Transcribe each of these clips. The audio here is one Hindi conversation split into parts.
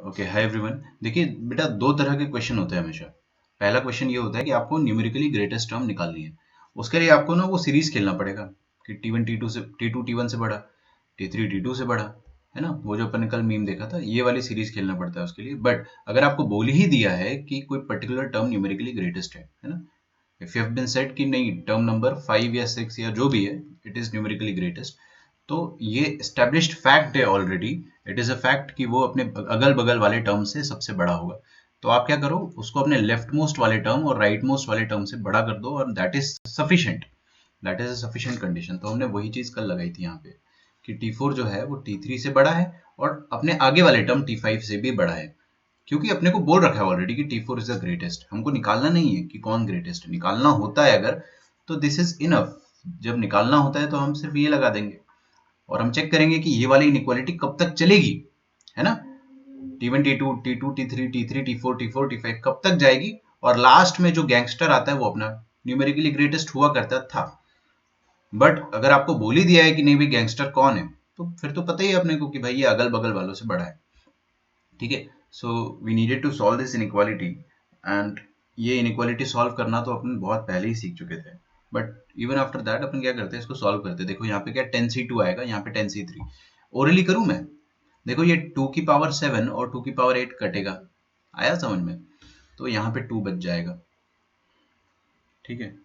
Okay, hi everyone. देखिए बेटा, दो तरह के क्वेश्चन होते हैं हमेशा। पहला क्वेश्चन ये होता है कि आपको न्यूमेरिकली ग्रेटेस्ट टर्म निकालनी है। उसके लिए आपको ना वो सीरीज खेलना पड़ेगा कि टी1 टी2 से, टी2 टी1 से बड़ा, टी3 टी2 से बड़ा, है ना। वो जो अपन ने कल मीम देखा था, ये वाली सीरीज खेलना पड़ता है उसके लिए। बट अगर आपको बोल ही दिया है कि कोई पर्टिकुलर टर्म न्यूमेरिकली ग्रेटेस्ट है ना, if you have been said कि नहीं, टर्म नंबर 5 या 6 या जो भी है, इट इज न्यूमेरिकली ग्रेटेस्ट, तो ये एस्टेब्लिश्ड फैक्ट है already. It is a fact कि वो अपने अगल बगल वाले टर्म से सबसे बड़ा होगा। तो आप क्या करो, उसको अपने लेफ्ट मोस्ट वाले टर्म और राइट मोस्ट वाले टर्म से बड़ा कर दो, और that is sufficient. That is a sufficient condition. तो हमने वही चीज कल लगाई थी यहाँ पे कि T4 जो है वो T3 से बड़ा है और अपने आगे वाले टर्म T5 से भी बड़ा है, क्योंकि अपने को बोल रखा है ऑलरेडी कि T4 इज द ग्रेटेस्ट। हमको निकालना नहीं है कि कौन ग्रेटेस्ट है, निकालना होता है अगर, तो दिस इज इनफ। जब निकालना होता है तो हम सिर्फ ये लगा देंगे और हम चेक करेंगे कि ये वाली इनइक्वालिटी कब तक चलेगी, है ना। T1 T2 T2 T3 T3 T4 T4 T5 कब तक जाएगी, और लास्ट में जो गैंगस्टर आता है वो अपना न्यूमेरिकली ग्रेटेस्ट हुआ करता था। बट अगर आपको बोल ही दिया है कि नहीं भाई गैंगस्टर कौन है, तो फिर तो पता ही है अपने को कि भाई ये अगल बगल वालों से बड़ा है। ठीक है। So we needed to solve this inequality, and ये इनइक्वालिटी सॉल्व करना तो अपन बहुत पहले ही सीख चुके थे। बट इवन आफ्टर दैट अपन क्या करते हैं, इसको सॉल्व करते हैं। देखो यहाँ पे क्या 10c2 आएगा, यहाँ पे 10c3। ओरली करूं मैं? देखो ये 2 की पावर 7 और 2 की पावर 8 कटेगा, आया समझ में? तो यहाँ पे 2 बच जाएगा। ठीक है।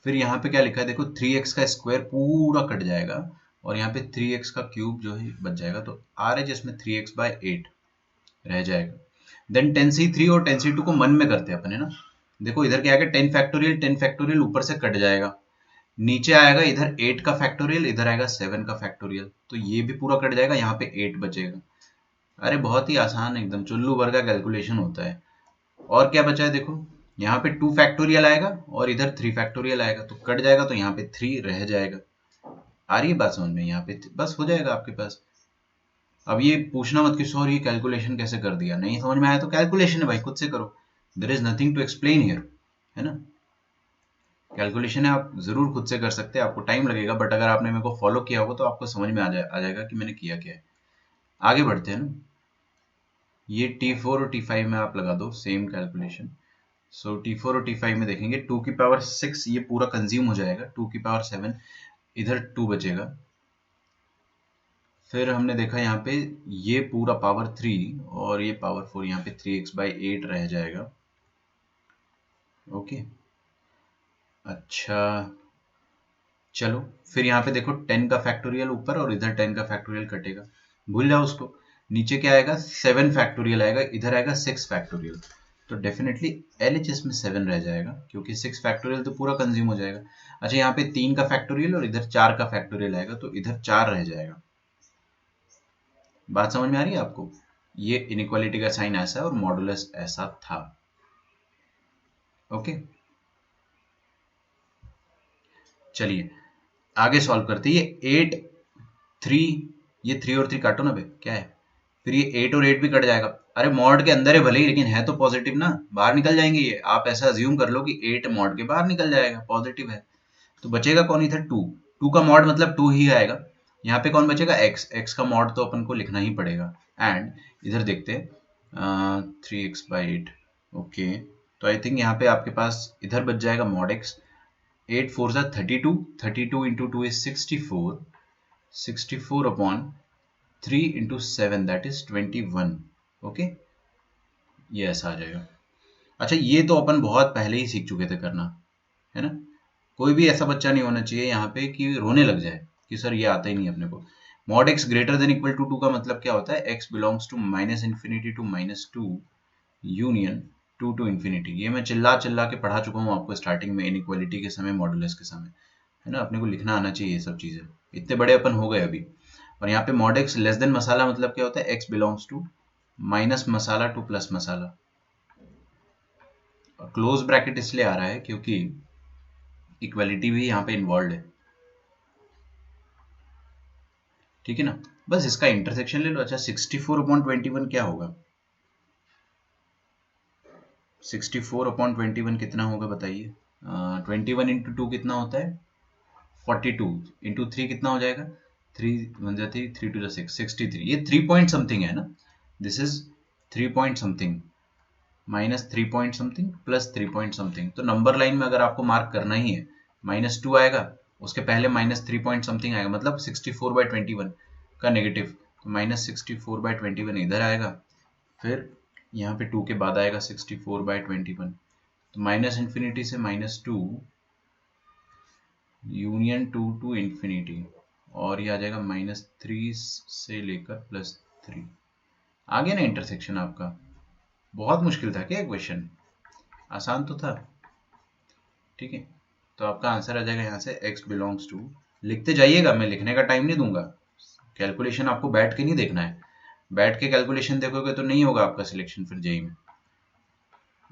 फिर यहाँ पे क्या लिखा है देखो, 3x का स्क्वायर पूरा कट जाएगा और यहाँ पे 3x का क्यूब जो है बच जाएगा। तो आर एच इसमें 3x/8 रह जाएगा। देन 10c3 और 10c2 को मन में करते हैं अपन, है ना। देखो इधर क्या आएगा, 10 फैक्टोरियल, 10 फैक्टोरियल ऊपर से कट जाएगा, नीचे आएगा इधर 8 का फैक्टोरियल, इधर आएगा 7 का फैक्टोरियल, तो ये भी पूरा कट जाएगा, यहाँ पे 8 बचेगा। अरे बहुत ही आसान, एकदम चुल्लू भर का कैलकुलेशन होता है। और क्या बचा है देखो, यहाँ पे 2 फैक्टोरियल आएगा और इधर 3 फैक्टोरियल आएगा, तो कट जाएगा, तो यहाँ पे 3 रह जाएगा। आ रही है बात समझ में? यहाँ पे बस हो जाएगा आपके पास। अब ये पूछना मत कि सर ये कैलकुलेशन कैसे कर दिया, नहीं समझ में आया तो कैलकुलेशन है भाई, खुद से करो। There is nothing to explain here, है ना। कैलकुलेशन है, आप जरूर खुद से कर सकते हैं, आपको टाइम लगेगा, बट अगर आपने मेरे को फॉलो किया होगा तो आपको समझ में आ जाएगा कि मैंने किया क्या है। आगे बढ़ते हैं ना। ये T4 और T5 में आप लगा दो सेम कैलकुलेशन। सो T4 और T5 में देखेंगे 2 की पावर 6 ये पूरा कंज्यूम हो जाएगा, 2 की पावर 7 इधर 2 बचेगा। फिर हमने देखा यहाँ पे ये पूरा पावर 3 और ये पावर 4, यहाँ पे 3x/8 रह जाएगा। ओके, अच्छा चलो। फिर यहाँ पे देखो 10 का फैक्टोरियल ऊपर और इधर 10 का फैक्टोरियल कटेगा, भूल जाओ उसको। नीचे क्या आएगा, 7 फैक्टोरियल आएगा, इधर आएगा 6 फैक्टोरियल, तो डेफिनेटली LHS में 7 रह जाएगा, क्योंकि 6 फैक्टोरियल तो पूरा कंज्यूम हो जाएगा। अच्छा, यहाँ पे 3 का फैक्टोरियल और इधर 4 का फैक्टोरियल आएगा, तो इधर 4 रह जाएगा। बात समझ में आ रही है आपको? ये इनइक्वालिटी का साइन ऐसा है और मॉडुलस ऐसा था। ओके, चलिए आगे सॉल्व करते हैं। ये 8 3, ये 3 और 3 काटो ना बे, क्या है। फिर ये 8 और 8 भी कट जाएगा। अरे मॉड के अंदर है भले ही, लेकिन है तो पॉजिटिव ना, बाहर निकल जाएंगे ये। आप ऐसा अज्यूम कर लो कि 8 मॉड के बाहर निकल जाएगा, पॉजिटिव है। तो बचेगा कौन इधर, 2। 2 का मॉड मतलब 2 ही आएगा। यहाँ पे कौन बचेगा, x। x का मॉड तो अपन को लिखना ही पड़ेगा। एंड इधर देखते हैं 3x/8। ओके, तो आई थिंक यहाँ पे आपके पास इधर बच जाएगा मॉड x। 8 4 जा 32, 32 into 2 is 64, 64 upon 3 into 7 that is 21। Okay, ये ऐसा आ जाएगा। अच्छा, ये तो अपन बहुत पहले ही सीख चुके थे करना, है ना। कोई भी ऐसा बच्चा नहीं होना चाहिए यहाँ पे कि रोने लग जाए कि सर ये आता ही नहीं अपने को। Mod x greater than equal to 2 का मतलब क्या होता है, x belongs to -infinity to -2 union 2 to infinity। ये मैं चिल्ला चिल्ला के पढ़ा चुका हूँ आपको स्टार्टिंग में, इनइक्वालिटी के समय, मॉडुलस के समय, है ना। अपने को लिखना आना चाहिए ये सब चीजें, इतने बड़े अपन हो गए अभी। और यहाँ पे मॉड x लेस देन मसाला मतलब क्या होता है, x बिलोंग्स टू माइनस मसाला टू प्लस मसाला। और क्लोज ब्रैकेट इसलिए आ रहा है क्योंकि इक्वालिटी भी यहाँ पे इन्वॉल्व है, ठीक है ना। बस इसका इंटरसेक्शन ले लो। अच्छा, 64/21 क्या होगा, 64/21 कितना होगा बताइए। 21 इंटू 2 कितना होता है, 42 इंटू 3 कितना हो जाएगा, 3 1 जा 3 3 2 जा 6, 63। ये 3 पॉइंट समथिंग है ना। This is 3 point something minus 3 point something plus 3 point something. तो नंबर लाइन में अगर आपको मार्क करना ही है, -2 आएगा, उसके पहले -3 पॉइंट समथिंग आएगा, मतलब 64/21 का नेगेटिव। तो -64/21 इधर आएगा, फिर यहाँ पे 2 के बाद आएगा 64/21। तो माइनस इन्फिनिटी से -2 यूनियन 2 टू इन्फिनिटी, और ये आ जाएगा -3 से लेकर +3। आ गया ना इंटरसेक्शन आपका। बहुत मुश्किल था क्या क्वेश्चन? आसान तो था। ठीक है, तो आपका आंसर आ जाएगा यहाँ से x बिलोंग्स टू। लिखते जाइएगा, मैं लिखने का टाइम नहीं दूंगा। कैलकुलेशन आपको बैठ के नहीं देखना है। बैठ के कैलकुलेशन देखोगे तो नहीं होगा आपका सिलेक्शन फिर जेई में।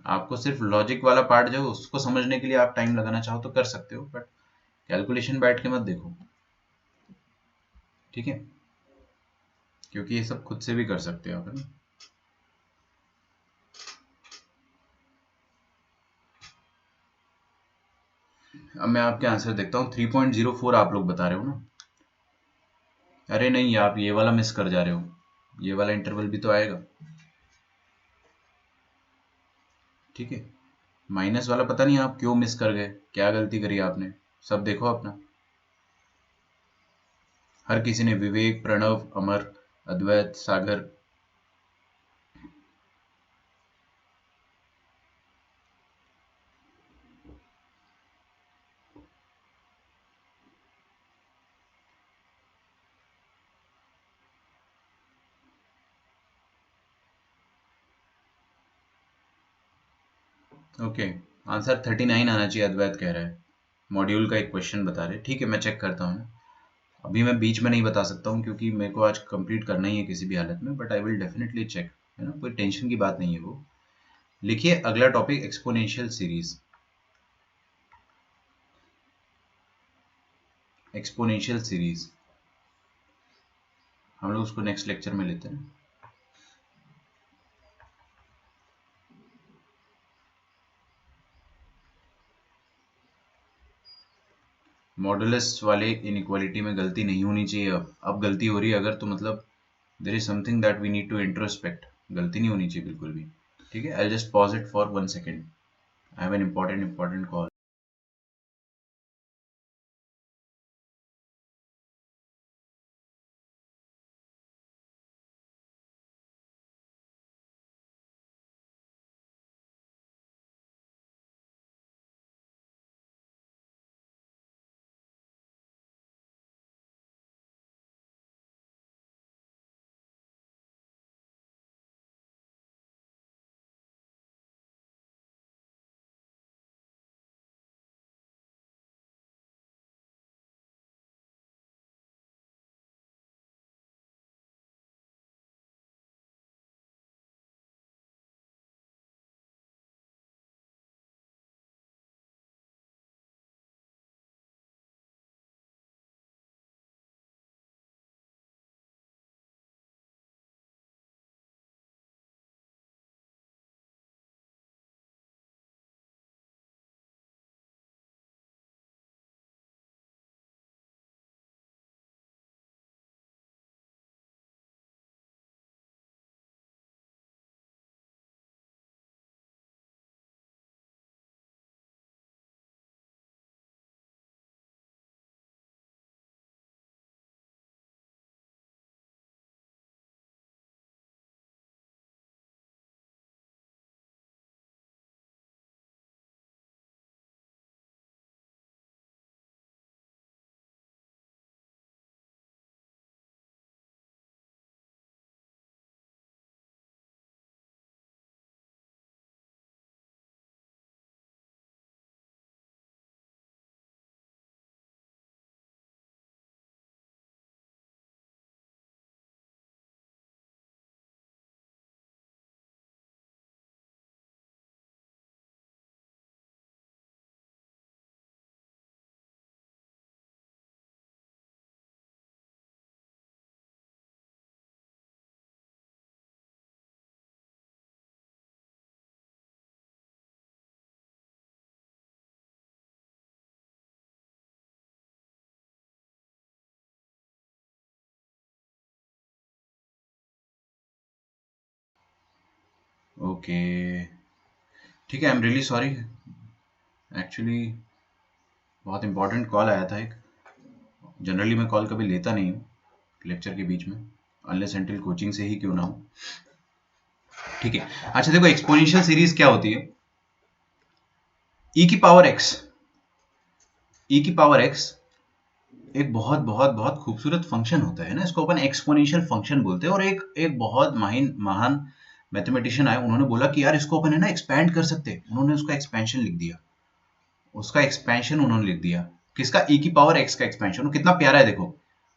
आपको सिर्फ लॉजिक वाला पार्ट जो है उसको समझने के लिए आप टाइम लगाना चाहो तो कर सकते हो, बट कैलकुलेशन बैठ के मत देखो। ठीक है, क्योंकि ये सब खुद से भी कर सकते हो आप, है ना। अब मैं आपके आंसर देखता हूँ। 3.04 आप लोग बता रहे हो ना। अरे नहीं, आप ये वाला मिस कर जा रहे हो, ये वाला इंटरवल भी तो आएगा। ठीक है, माइनस वाला पता नहीं आप क्यों मिस कर गए, क्या गलती करी आपने। सब देखो अपना। हर किसी ने, विवेक, प्रणव, अमर, अद्वैत, सागर। ओके, आंसर 39 आना चाहिए, अद्वैत कह रहा है। मॉड्यूल का एक क्वेश्चन बता रहे। ठीक है, मैं चेक करता हूँ। अभी मैं बीच में नहीं बता सकता हूँ क्योंकि मेरे को आज कंप्लीट करना ही है किसी भी हालत में, but I will definitely check, है ना, कोई टेंशन की बात नहीं है वो। लिखिए अगला topic, exponential series. Exponential series हम लोग उसको नेक्स्ट लेक्चर में लेते हैं। मॉडुलस वाले इनइक्वालिटी में गलती नहीं होनी चाहिए। अब गलती हो रही है अगर, तो मतलब there is something that we need to introspect. गलती नहीं होनी चाहिए बिल्कुल भी। ठीक है, I just pause it for 1 second. I have an important call. Okay, ठीक है, I am really sorry, actually बहुत इंपॉर्टेंट कॉल आया था एक। जनरली मैं कॉल कभी लेता नहीं हूँ लेक्चर के बीच में, अनलेस अनटिल कोचिंग से ही क्यों ना हो। ठीक है, अच्छा देखो, एक्सपोनेंशियल सीरीज क्या होती है? ई की पावर एक्स, ई की पावर एक्स एक बहुत बहुत बहुत खूबसूरत फंक्शन होता है ना, इसको अपन एक्सपोनेंशियल फंक्शन बोलते हैं। और एक एक बहुत महान महान मैथमेटिशियन आए, उन्होंने बोला कि यार इसको अपन है ना एक्सपैंड कर सकते हैं। उन्होंने उसका एक्सपेंशन लिख दिया, उसका एक्सपेंशन उन्होंने लिख दिया। किसका? ई की पावर एक्स का एक्सपेंशन। वो कितना प्यारा है देखो।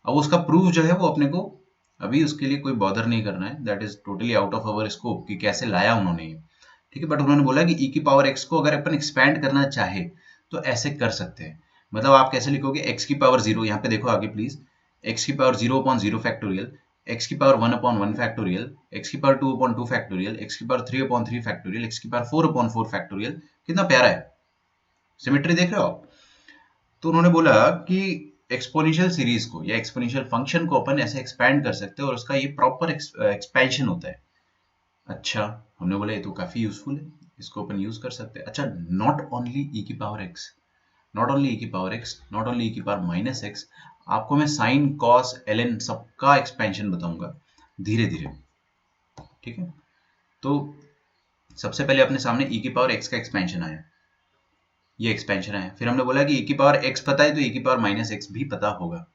अब उसका प्रूफ जो है वो अपने को अभी उसके लिए कोई बॉदर नहीं करना है, that is totally out of our scope कि कैसे लाया उन्होंने ये। ठीक है, बट उन्होंने बोला कि ई की पावर एक्स को अगर अपन एक्सपैंड करना चाहे तो ऐसे कर सकते हैं। मतलब आप कैसे लिखोगे? एक्स की पावर जीरो, यहाँ पे देखो आगे प्लीज, एक्स की power zero upon zero factorial, X की power one upon one factorial, X की power two upon two factorial, X की power three upon three factorial, X की power four upon four factorial. कितना प्यारा है, सिमेट्री देख रहे हो आप? तो उन्होंने बोला कि एक्सपोनेंशियल सीरीज को या एक्सपोनेंशियल फंक्शन को अपन ऐसे एक्सपैंड कर सकते हैं और उसका ये प्रॉपर एक्सपेंशन होता है। अच्छा, हमने बोला ये तो काफी यूजफुल है, इसको अपन यूज कर सकते हैं। अच्छा, नॉट ओनली ई की power x, not only E की power x, not only E की पावर माइनस एक्स, आपको मैं साइन कॉस एलन सबका एक्सपेंशन बताऊंगा धीरे धीरे। ठीक है, तो सबसे पहले अपने सामने ई की पावर एक्स का एक्सपेंशन आया, ये एक्सपेंशन आया। फिर हमने बोला कि ई की पावर एक्स पता है तो ई की पावर माइनस एक्स भी पता होगा।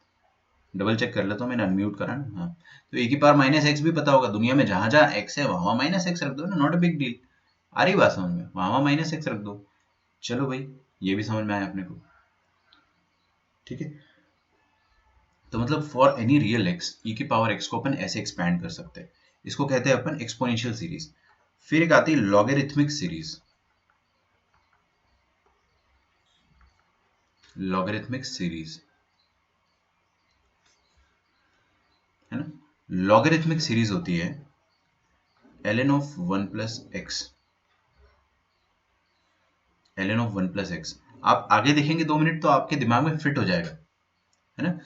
डबल चेक कर लेता हूँ, मैंने अनम्यूट करा ना। हाँ, तो ए की पावर माइनस एक्स भी पता होगा। दुनिया में जहां जहां एक्स है वहां माइनस एक्स रख दो ना, नॉट अ बिग डील। आ रही बात समझ में? वहां माइनस एक्स रख दो। चलो भाई, ये भी समझ में आया अपने को। ठीक है, तो मतलब फॉर एनी रियल एक्स ई की पावर एक्स को अपन ऐसे एक्सपैंड कर सकते हैं, इसको कहते हैं अपन एक्सपोनेंशियल सीरीज। फिर एक आती है लॉगरिथमिक सीरीज, लॉगरिथमिक सीरीज है ना। लॉगरिथमिक सीरीज होती है ln of one plus x, ln of one plus x. आप आगे देखेंगे 2 मिनट तो आपके दिमाग में फिट हो जाएगा, है ना।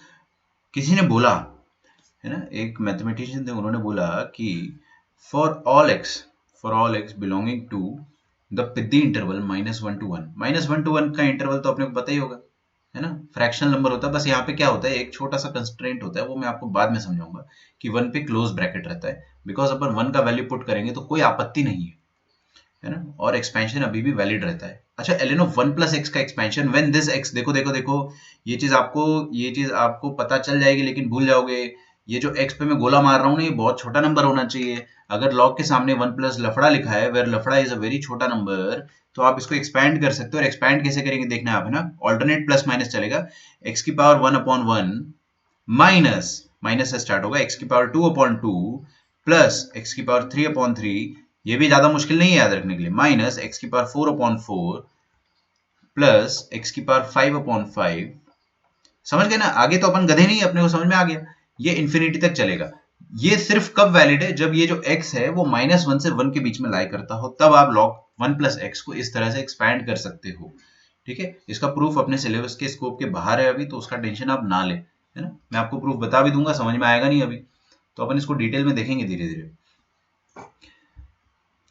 किसी ने बोला, है ना, एक मैथमेटिशियन थे, उन्होंने बोला कि for all X belonging to the पिद्दी इंटरवल -1 to 1, -1 to 1 का इंटरवल तो अपने को पता ही होगा, है ना, फ्रैक्शनल नंबर होता है। बस यहाँ पे क्या होता है, एक छोटा सा कंस्ट्रेंट होता है, वो मैं आपको बाद में समझाऊंगा कि वन पे क्लोज ब्रैकेट रहता है, बिकॉज अपन वन का वैल्यू पुट करेंगे तो कोई आपत्ति नहीं है ना, और एक्सपेंशन अभी भी वैलिड रहता है। अच्छा, ln of one plus X का एक्सपेंशन व्हेन दिस एक्स, देखो देखो देखो, ये चीज आपको पता चल जाएगी लेकिन भूल जाओगे। ये जो एक्स पे मैं गोला मार रहा हूँ ना, ये बहुत छोटा नंबर होना चाहिए। अगर लॉग के सामने वन प्लस लफड़ा लिखा है, वेर लफड़ा इज अ वेरी छोटा नंबर, तो आप इसको एक्सपैंड कर सकते हो। और एक्सपैंड कैसे करेंगे देखना आप, है ना, ऑल्टरनेट प्लस माइनस चलेगा। एक्स की power one upon one minus, minus से स्टार्ट होगा, एक्स की power two upon to plus X की पावर थ्री अपॉन थ्री, ये भी ज्यादा मुश्किल नहीं है याद रखने के लिए, माइनस एक्स की power four upon four plus X की पावर फाइव अपॉन फाइव। समझ गए ना? आगे तो अपन गधे नहीं है, अपने को समझ में आ गया। ये इन्फिनिटी तक चलेगा। ये सिर्फ कब वैलिड है? जब ये जो x है वो -1 से 1 के बीच में लाई करता हो, तब आप log वन प्लस एक्स को इस तरह से एक्सपैंड कर सकते हो। ठीक है, इसका प्रूफ अपने सिलेबस के स्कोप के बाहर है अभी, तो उसका टेंशन आप ना ले, है ना। मैं आपको प्रूफ बता भी दूंगा, समझ में आएगा नहीं अभी, तो अपन इसको डिटेल में देखेंगे धीरे धीरे।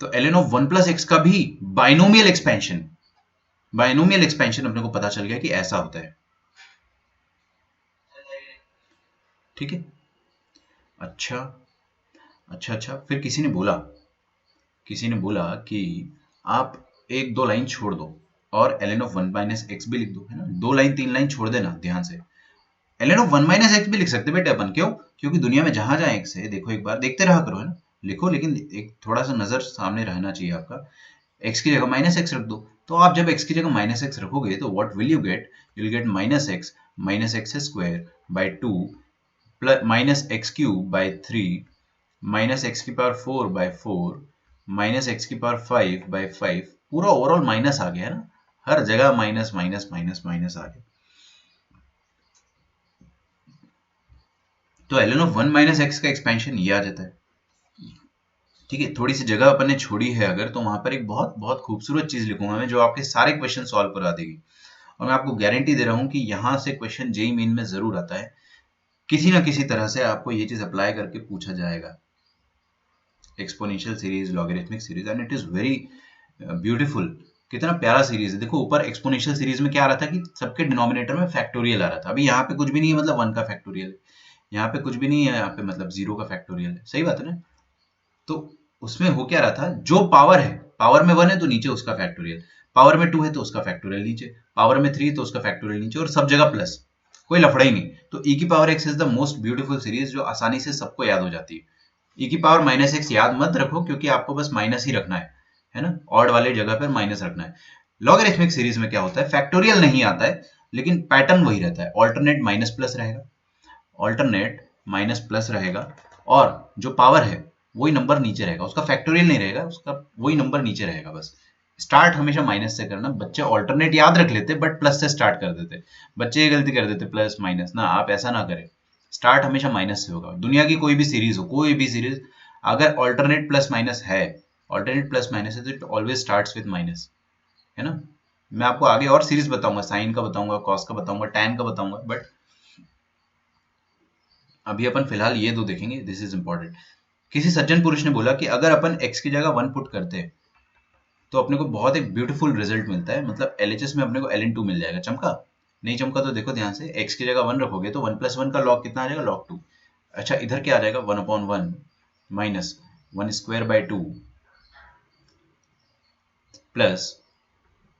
तो ln of one plus X का भी बाइनोमियल एक्सपेंशन, बाइनोमियल एक्सपेंशन अपने को पता चल गया कि ऐसा होता है। ठीक है, अच्छा अच्छा अच्छा, फिर किसी ने बोला कि आप एक दो लाइन छोड़ दो और ln of one minus x भी लिख दो, है ना, दो लाइन तीन लाइन छोड़ देना ध्यान से। ln of one minus x भी लिख सकते बेटे अपन, क्यों? क्योंकि दुनिया में जहां जहां एक्स है, देखो एक बार देखते रहा करो, है ना, लिखो, लेकिन एक थोड़ा सा नजर सामने रहना चाहिए आपका। एक्स की जगह माइनस एक्स रख दो, तो आप जब एक्स की जगह माइनस एक्स रखोगे तो what will you get? You will get minus X square by two plus minus X cube by three minus X की power four by four minus X की पावर फाइव बाय फाइव। पूरा ओवरऑल माइनस आ गया, है ना, हर जगह माइनस माइनस माइनस माइनस आ गया। तो ln of one minus X का एक्सपेंशन ये आ जाता है। ठीक है, थोड़ी सी जगह अपन ने छोड़ी है अगर, तो वहां पर एक बहुत बहुत खूबसूरत चीज लिखूंगा मैं, जो आपके सारे क्वेश्चन सॉल्व करा देगी। और मैं आपको गारंटी दे रहा हूं कि यहां से क्वेश्चन जेईई मेन में जरूर आता है, किसी ना किसी तरह से आपको ये चीज अप्लाई करके पूछा जाएगा। Exponential series, logarithmic series, and it is very beautiful. कितना प्यारा सीरीज है। देखो ऊपर एक्सपोनेंशियल सीरीज में क्या आ रहा था कि सबके डिनोमिनेटर में फैक्टोरियल आ रहा था। अभी यहाँ पे कुछ भी नहीं है, मतलब 1 का फैक्टोरियल, यहाँ पे कुछ भी नहीं है, यहाँ पे मतलब 0 का फैक्टोरियल है। सही बात है ना। तो उसमें हो क्या रहा था, जो पावर है, पावर में 1 है तो नीचे उसका फैक्टोरियल, पावर में 2 है तो उसका फैक्टोरियल नीचे, पावर में 3 तो उसका फैक्टोरियल नीचे, और सब जगह प्लस, कोई लफड़ा ही नहीं। तो e की power x is the most beautiful series जो आसानी से सबको याद हो जाती है। e की पावर -x याद मत रखो, क्योंकि आपको बस माइनस ही रखना है ना, ऑड वाले जगह पर माइनस रखना है। लॉगरिथमिक सीरीज में क्या होता है, फैक्टोरियल नहीं आता है, लेकिन पैटर्न वही रहता है, ऑल्टरनेट माइनस प्लस रहेगा, ऑल्टरनेट माइनस प्लस रहेगा, और जो पावर है वही नंबर नीचे रहेगा, उसका फैक्टोरियल नहीं रहेगा, उसका वही नंबर नीचे रहेगा। बस स्टार्ट हमेशा माइनस से करना। बच्चे ऑल्टरनेट याद रख लेते बट प्लस से स्टार्ट कर देते, बच्चे ये गलती कर देते, प्लस माइनस ना, आप ऐसा ना करें। स्टार्ट हमेशा माइनस से होगा। दुनिया की कोई भी सीरीज हो, कोई भी सीरीज, अगर ऑल्टरनेट प्लस माइनस है, ऑल्टरनेट प्लस माइनस है, तो it always starts with minus, है ना। मैं आपको आगे और सीरीज बताऊंगा, साइन का बताऊंगा, कॉस का बताऊंगा, टैन का बताऊंगा, बट अभी अपन फिलहाल ये दो देखेंगे। This is important. किसी सज्जन पुरुष ने बोला कि अगर अपन x की जगह 1 पुट करते हैं तो अपने को बहुत एक ब्यूटीफुल रिजल्ट मिलता है, मतलब LHS में अपने को ln2 मिल जाएगा। चमका? नहीं चमका तो देखो ध्यान से, x की जगह 1 रखोगे तो 1 + 1 का लॉग कितना आ जाएगा, log 2। अच्छा इधर क्या आ जाएगा, 1/1 माइनस 1² 2 प्लस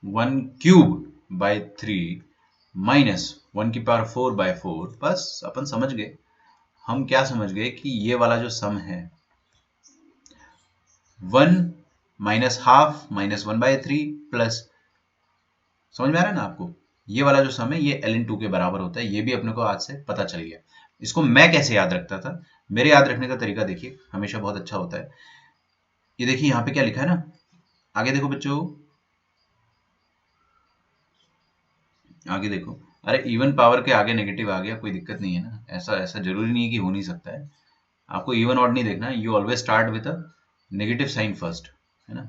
1³ माइनस 1⁴/4। बस अपन समझ गए। हम क्या समझ गए कि ये वाला जो सम है, 1 माइनस हाफ माइनस 1/3 प्लस, समझ में आ रहा है ना आपको, ये वाला जो सम है ये ln2 के बराबर होता है। ये भी अपने को आज से पता चल गया। इसको मैं कैसे याद रखता था, मेरे याद रखने का तरीका देखिए, हमेशा बहुत अच्छा होता है। ये देखिए यहाँ पे क्या लिखा है ना, आगे देखो बच्चों, आगे देखो। अरे इवन पावर के आगे नेगेटिव आ गया, कोई दिक्कत नहीं है ना, ऐसा ऐसा जरूरी नहीं है कि हो नहीं सकता है। आपको इवन ऑड नहीं देखना है, you always start with a negative sign first, है ना।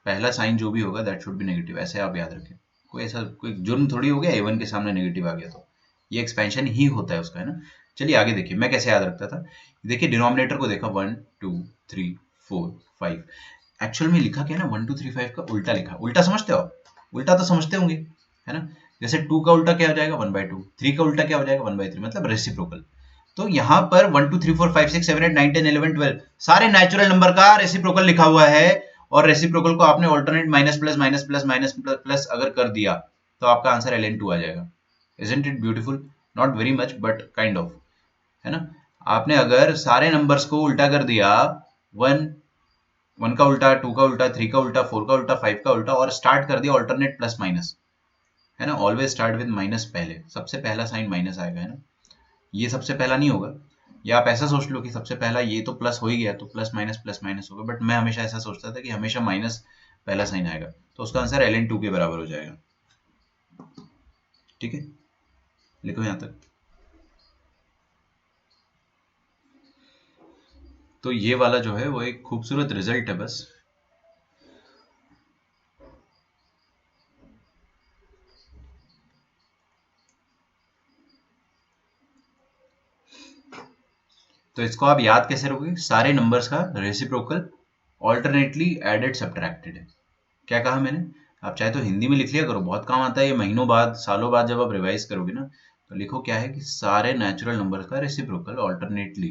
पहला साइन जो भी होगा दैट शुड बी नेगेटिव, ऐसे आप याद रखें। कोई ऐसा कोई जुर्म थोड़ी हो गया इवन के सामने नेगेटिव आ गया तो, ये एक्सपेंशन ही होता है उसका, है ना। चलिए आगे देखिए, मैं कैसे याद रखता था। देखिए डिनोमिनेटर को देखा, 1 2 3 4 5। एक्चुअल में लिखा क्या है ना, 1 2 3 5 का उल्टा लिखा। उल्टा समझते हो आप? उल्टा तो समझते होंगे, है ना। जैसे 2 का उल्टा क्या हो जाएगा, 1/2। 3 का उल्टा क्या हो जाएगा, 1/3, मतलब रेसिप्रोकल। तो यहाँ पर 1 2 3 4 5 6 7 8 9 10 11 12 सारे नेचुरल नंबर का रेसिप्रोकल लिखा हुआ है, और रेसिप्रोकल को आपने alternate minus plus minus plus minus plus अगर कर दिया तो आपका आंसर ln2 आ जाएगा। Isn't it beautiful? Not very much but kind of, है ना। आपने अगर सारे नंबर्स को उल्टा कर दिया, 1 1 का उल्टा, 2 का उल्टा, 3 का उल्टा, 4 का उल्टा, 5 का उल्टा, और स्टार्ट कर दिया ऑल्टरनेट प्लस माइनस, है ना। ऑलवेज स्टार्ट विद माइनस, पहले सबसे पहला साइन माइनस आएगा, है ना। ये सबसे पहला नहीं होगा, या आप ऐसा सोच लो कि सबसे पहला ये तो प्लस हो ही गया तो प्लस माइनस होगा, बट मैं हमेशा ऐसा सोचता था कि हमेशा माइनस पहला साइन आएगा, तो उसका आंसर ln2 के बराबर हो जाएगा। ठीक है, लिखो यहां तक। तो ये वाला जो है वो एक खूबसूरत रिजल्ट है बस। तो इसको आप याद कैसे रखोगे, सारे नंबर्स का रेसिप्रोकल ऑल्टरनेटली एडेड सब्ट्रैक्टेड है। क्या कहा मैंने? आप चाहे तो हिंदी में लिख लिया करो, बहुत काम आता है ये, महीनों बाद सालों बाद जब आप रिवाइज करोगे ना, तो लिखो क्या है कि सारे नेचुरल नंबर का रेसिप्रोकल ऑल्टरनेटली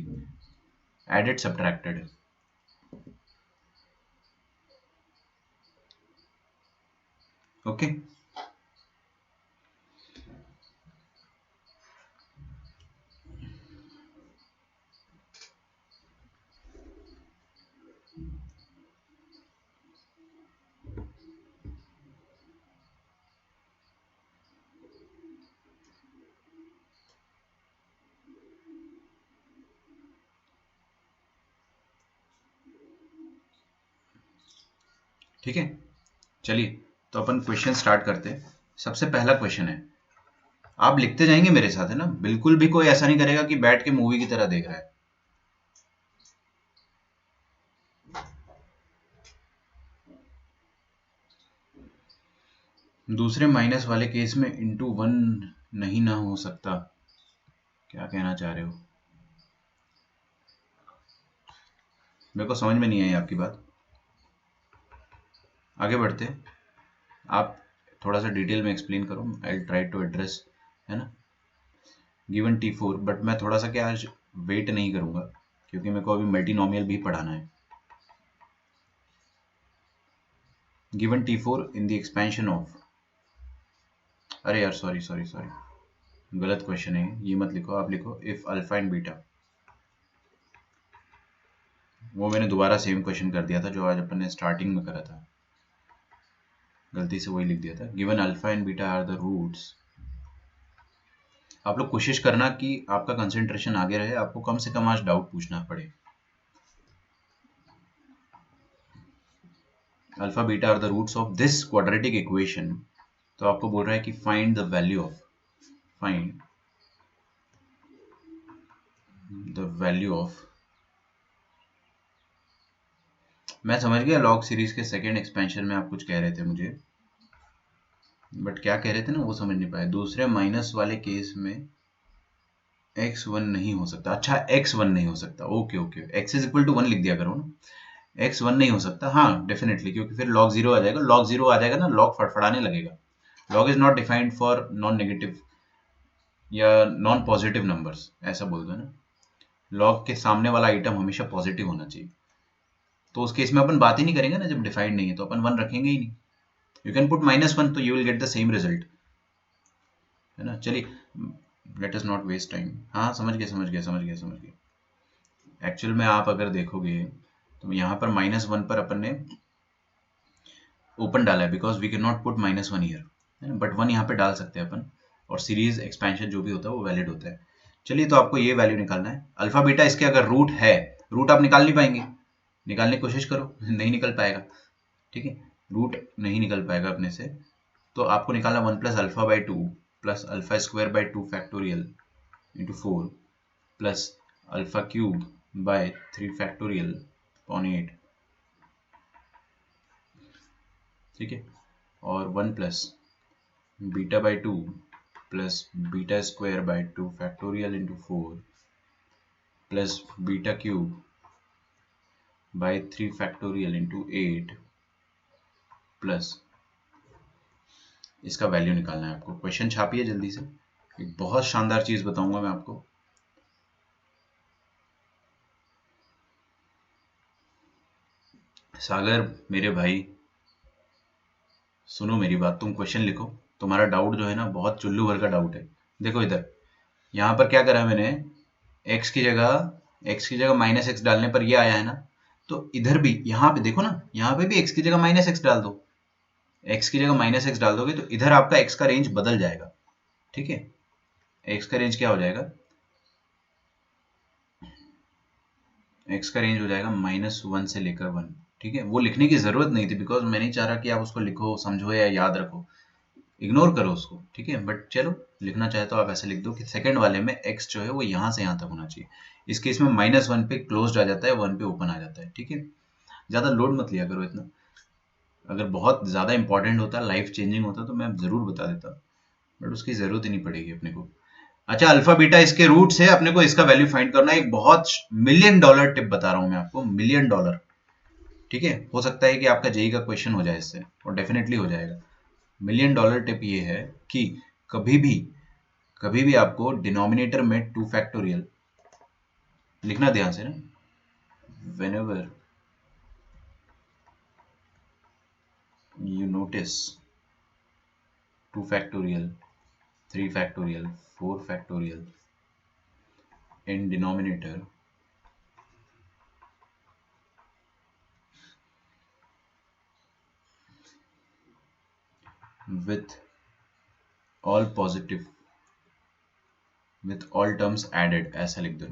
एडेड सब्ट्रैक्टेड है। ओके, ठीक है। चलिए तो अपन क्वेश्चन स्टार्ट करते हैं। सबसे पहला क्वेश्चन है, आप लिखते जाएंगे मेरे साथ, है ना, बिल्कुल भी कोई ऐसा नहीं करेगा कि बैठ के मूवी की तरह देख रहा है। दूसरे माइनस वाले केस में इंटू 1 नहीं ना हो सकता, क्या कहना चाह रहे हो? मेरे को समझ में नहीं आई आपकी बात, आगे बढ़ते हैं। आप थोड़ा सा डिटेल में एक्सप्लेन करो, आई ट्राई टू एड्रेस, है ना। गिवन T4, बट मैं थोड़ा सा क्या आज वेट नहीं करूंगा क्योंकि मेरे को अभी मल्टीनोमियल भी पढ़ाना है। Given T4 in the expansion of, अरे यार सॉरी सॉरी सॉरी, गलत क्वेश्चन है ये, मत लिखो, आप लिखो इफ अल्फा एंड बीटा। वो मैंने दोबारा सेम क्वेश्चन कर दिया था जो आज अपन ने स्टार्टिंग में करा था, गलती से वही लिख दिया था। Given alpha and beta are the roots, आप लोग कोशिश करना कि आपका कंसंट्रेशन आगे रहे, आपको कम से कम आज डाउट पूछना पड़े। Alpha beta are the roots of this quadratic equation, तो आपको बोल रहा है कि find the value of, find the value of, मैं समझ गया लॉग सीरीज के सेकेंड एक्सपेंशन में आप कुछ कह रहे थे मुझे, बट क्या कह रहे थे ना वो समझ नहीं पाए। दूसरे माइनस वाले केस में x1 नहीं हो सकता, अच्छा x1 नहीं हो सकता, okay okay, x is equal to 1 लिख दिया करो ना, x1 नहीं हो सकता, हाँ डेफिनेटली, क्योंकि फिर log 0 आ जाएगा, log 0 आ जाएगा ना, log फड़फड़ाने लगेगा। log is not defined for non negative या नॉन पॉजिटिव नंबर्स, ऐसा बोल दो ना, log के सामने वाला आइटम हमेशा पॉजिटिव होना चाहिए। तो उस केस में अपन बात ही नहीं करेंगे ना, जब डिफाइंड नहीं है तो अपन 1 रखेंगे ही नहीं। यू कैन पुट -1 तो you will get the same result, है ना। चलिए, let us not waste time. हाँ समझ गए समझ गए समझ गए समझ गए। एक्चुअल में आप अगर देखोगे तो यहाँ पर -1 पर अपन ने ओपन डाला है बिकॉज वी कैन नॉट पुट -1 ईयर, है ना, बट 1 यहाँ पे डाल सकते हैं अपन, और सीरीज एक्सपेंशन जो भी होता है वो वैलिड होता है। चलिए, तो आपको ये वैल्यू निकालना है अल्फा बीटा, इसके अगर रूट है, रूट आप निकाल नहीं पाएंगे, निकालने की कोशिश करो नहीं निकल पाएगा, ठीक है, रूट नहीं निकल पाएगा अपने से, तो आपको निकालना 1 plus alpha by 2 plus alpha square by 2 factorial into 4 plus alpha cube by 3 factorial upon 8, ठीक है, और 1 plus beta by 2 plus beta square by 2 factorial into 4 plus beta cube by 3 factorial into 8 plus, इसका वैल्यू निकालना है आपको। क्वेश्चन छापिए जल्दी से, एक बहुत शानदार चीज बताऊंगा मैं आपको। सागर मेरे भाई, सुनो मेरी बात, तुम क्वेश्चन लिखो, तुम्हारा डाउट जो है ना बहुत चुल्लू भर का डाउट है। देखो इधर, यहाँ पर क्या करा है मैंने, x की जगह -x डालने पर ये आया है ना, तो इधर भी यहाँ पे देखो ना, यहाँ पे भी x की जगह -x डाल दो, x की जगह -x डाल दोगे तो इधर आपका x का रेंज बदल जाएगा, ठीक है। x का रेंज क्या हो जाएगा, x का रेंज हो जाएगा -1 से लेकर 1, ठीक है। वो लिखने की जरूरत नहीं थी बिकॉज मैं नहीं चाह रहा कि आप उसको लिखो समझो या याद रखो, इग्नोर करो उसको, ठीक है, बट चलो लिखना चाहे तो आप ऐसे लिख दो कि सेकंड वाले में x जो है वो यहाँ से यहाँ तक होना चाहिए। इस केस में -1 पे क्लोज्ड आ जाता है, 1 पे ओपन आ जाता है, ठीक है। ज्यादा लोड मत लिया करो इतना, अगर बहुत ज्यादा इंपॉर्टेंट होता, लाइफ चेंजिंग होता तो मैं जरूर बता देता, बट उसकी जरूरत ही नहीं पड़ेगी अपने को। अच्छा, अल्फा बीटा इसके रूट्स है, अपने को इसका वैल्यू फाइंड करना है। एक बहुत $1,000,000 टिप बता रहा हूं मैं आपको, $1,000,000, ठीक है। हो सकता है कि आपका जेई का क्वेश्चन हो जाए इससे, और डेफिनेटली हो जाएगा। $1,000,000 टिप ये है कि कभी भी कभी भी आपको डिनोमिनेटर में 2 फैक्टोरियल लिखना, ध्यान से ना, whenever you notice 2 factorial 3 factorial 4 factorial in denominator, with all positive, with all terms added, ऐसा लिख दो।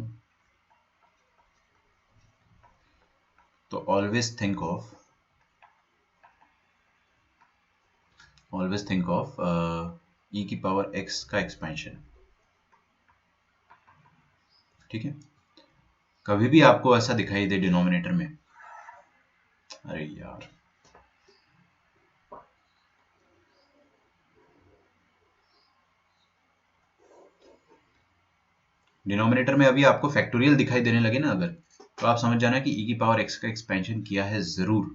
तो always think of e की पावर x का एक्सपेंशन, ठीक है। कभी भी आपको ऐसा दिखाई दे डिनोमिनेटर में, अरे यार डिनोमिनेटर में अभी आपको फैक्टोरियल दिखाई देने लगे ना, अगर तो आप समझ जाना कि e की पावर x का एक्सपेंशन किया है जरूर।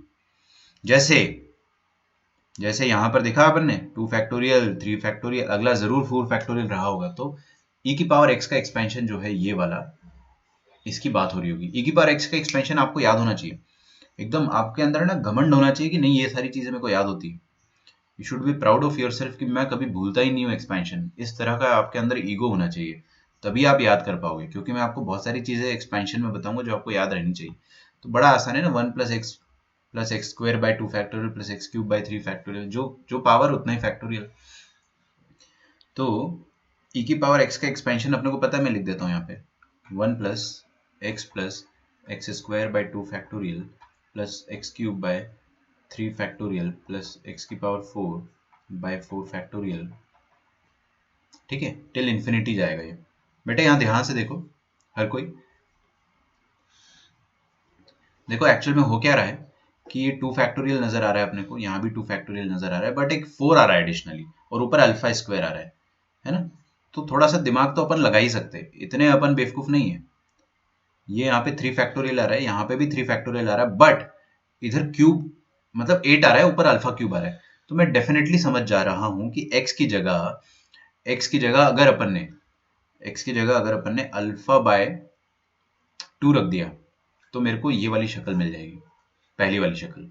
जैसे जैसे यहां पर देखा अपन ने 2 फैक्टोरियल 3 फैक्टोरियल, अगला जरूर 4 फैक्टोरियल रहा होगा। तो e की पावर x का एक्सपेंशन जो है ये वाला, इसकी बात हो रही होगी। e की पावर x का एक्सपेंशन आपको याद होना चाहिए, एकदम आपके अंदर ना घमंड होना चाहिए कि नहीं ये सारी चीजें मेरे को याद होती है। You should be proud of your self कि मैं कभी भूलता ही नहीं हूँ एक्सपेंशन। इस तरह का आपके अंदर ईगो होना चाहिए, तभी आप याद कर पाओगे, क्योंकि मैं आपको बहुत सारी चीजें एक्सपेंशन में बताऊंगा जो आपको याद रहनी चाहिए। तो बड़ा आसान है ना, 1 + x square by 2 factorial plus X cube by 3 factorial, जो जो पावर उतना ही फैक्टोरियल। तो e की पावर x का एक्सपेंशन अपने को पता है, मैं लिख देता हूँ यहाँ पे 1 + x square by 2 factorial plus X cube by 3 factorial plus x की पावर 4 बाय 4 फैक्टोरियल। ठीक है, टिल इन्फिनिटी जाएगा ये। बेटा यहाँ ध्यान से देखो हर कोई, देखो एक्चुअल में हो क्या रहा है कि ये 2 फैक्टोरियल नजर आ रहा है अपने को, यहाँ भी 2 फैक्टोरियल नजर आ रहा है, बट एक 4 आ रहा है एडिशनली, और ऊपर अल्फा स्क्वायर आ रहा है ना। तो थोड़ा सा दिमाग तो अपन लगा ही सकते हैं, इतने अपन बेवकूफ नहीं है। ये यहाँ पे 3 फैक्टोरियल आ रहा है, यहाँ पे भी 3 फैक्टोरियल आ रहा है, बट इधर क्यूब मतलब 8 आ रहा है, ऊपर अल्फा क्यूब आ रहा है। तो मैं डेफिनेटली समझ जा रहा हूं कि x की जगह अगर अपन ने अल्फा बाय 2 रख दिया तो मेरे को ये वाली शक्ल मिल जाएगी, पहली वाली शक्ल।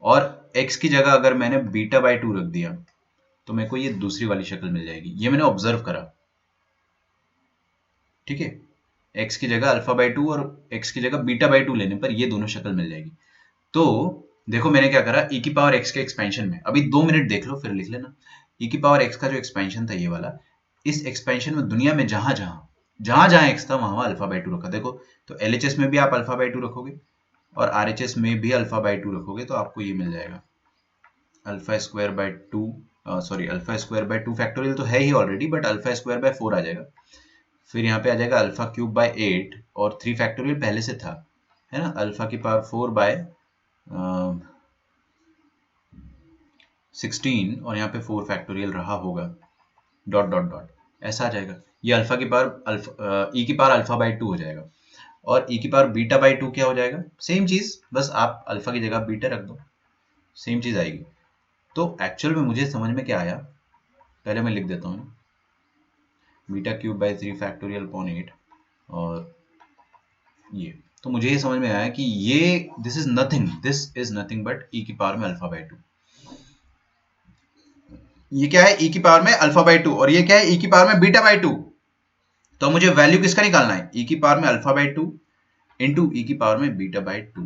और x की जगह अगर मैंने बीटा बाय 2 रख दिया तो मेरे को ये दूसरी वाली शक्ल मिल जाएगी। ये मैंने ऑब्जर्व करा, ठीक है। x की जगह अल्फा बाय 2 और x की जगह बीटा बाय 2 लेने पर ये दोनों शक्ल मिल जाएगी। तो देखो मैंने क्या करा, e की पावर x के एक्सपेंशन में, अभी 2 मिनट देख लो फिर लिख लेना। e की पावर x का जो एक्सपेंशन था ये वाला, इस एक्सपेंशन में दुनिया में जहां जहां x था वहां अल्फा बाय 2 रखा। देखो तो LHS में भी आप अल्फा बाय 2 रखोगे और RHS में भी अल्फा बाय 2 रखोगे तो आपको ये मिल जाएगा alpha square by 2, sorry alpha square by 2 factorial तो है ही already, but alpha square by 4 आ जाएगा। फिर यहाँ पे आ जाएगा अल्फा क्यूब बाय 8 और 3 फैक्टोरियल पहले से था, है ना, अल्फा की पावर 4 बाय 16 और यहाँ पे 4 फैक्टोरियल रहा होगा, डॉट डॉट डॉट, ऐसा आ जाएगा। ये अल्फा की पावर ई की पावर अल्फा बाय 2 हो जाएगा। और ई की पावर बीटा बाय 2 क्या हो जाएगा, सेम चीज, बस आप अल्फा की जगह बीटा रख दो, सेम चीज आएगी। तो एक्चुअल में मुझे समझ में क्या आया, पहले मैं लिख देता हूँ, beta cube by 3 factorial upon 8, और ये तो मुझे ये समझ में आया कि ये दिस इज नथिंग बट ई की पावर में अल्फा बाय 2। ये क्या है, ई की पावर में अल्फा बाय 2, और ये क्या है, ई की पावर में बीटा बाय 2। तो मुझे वैल्यू किसका निकालना है, ई की पावर में अल्फा बाय 2 इंटू ई की पावर में बीटा बाय 2।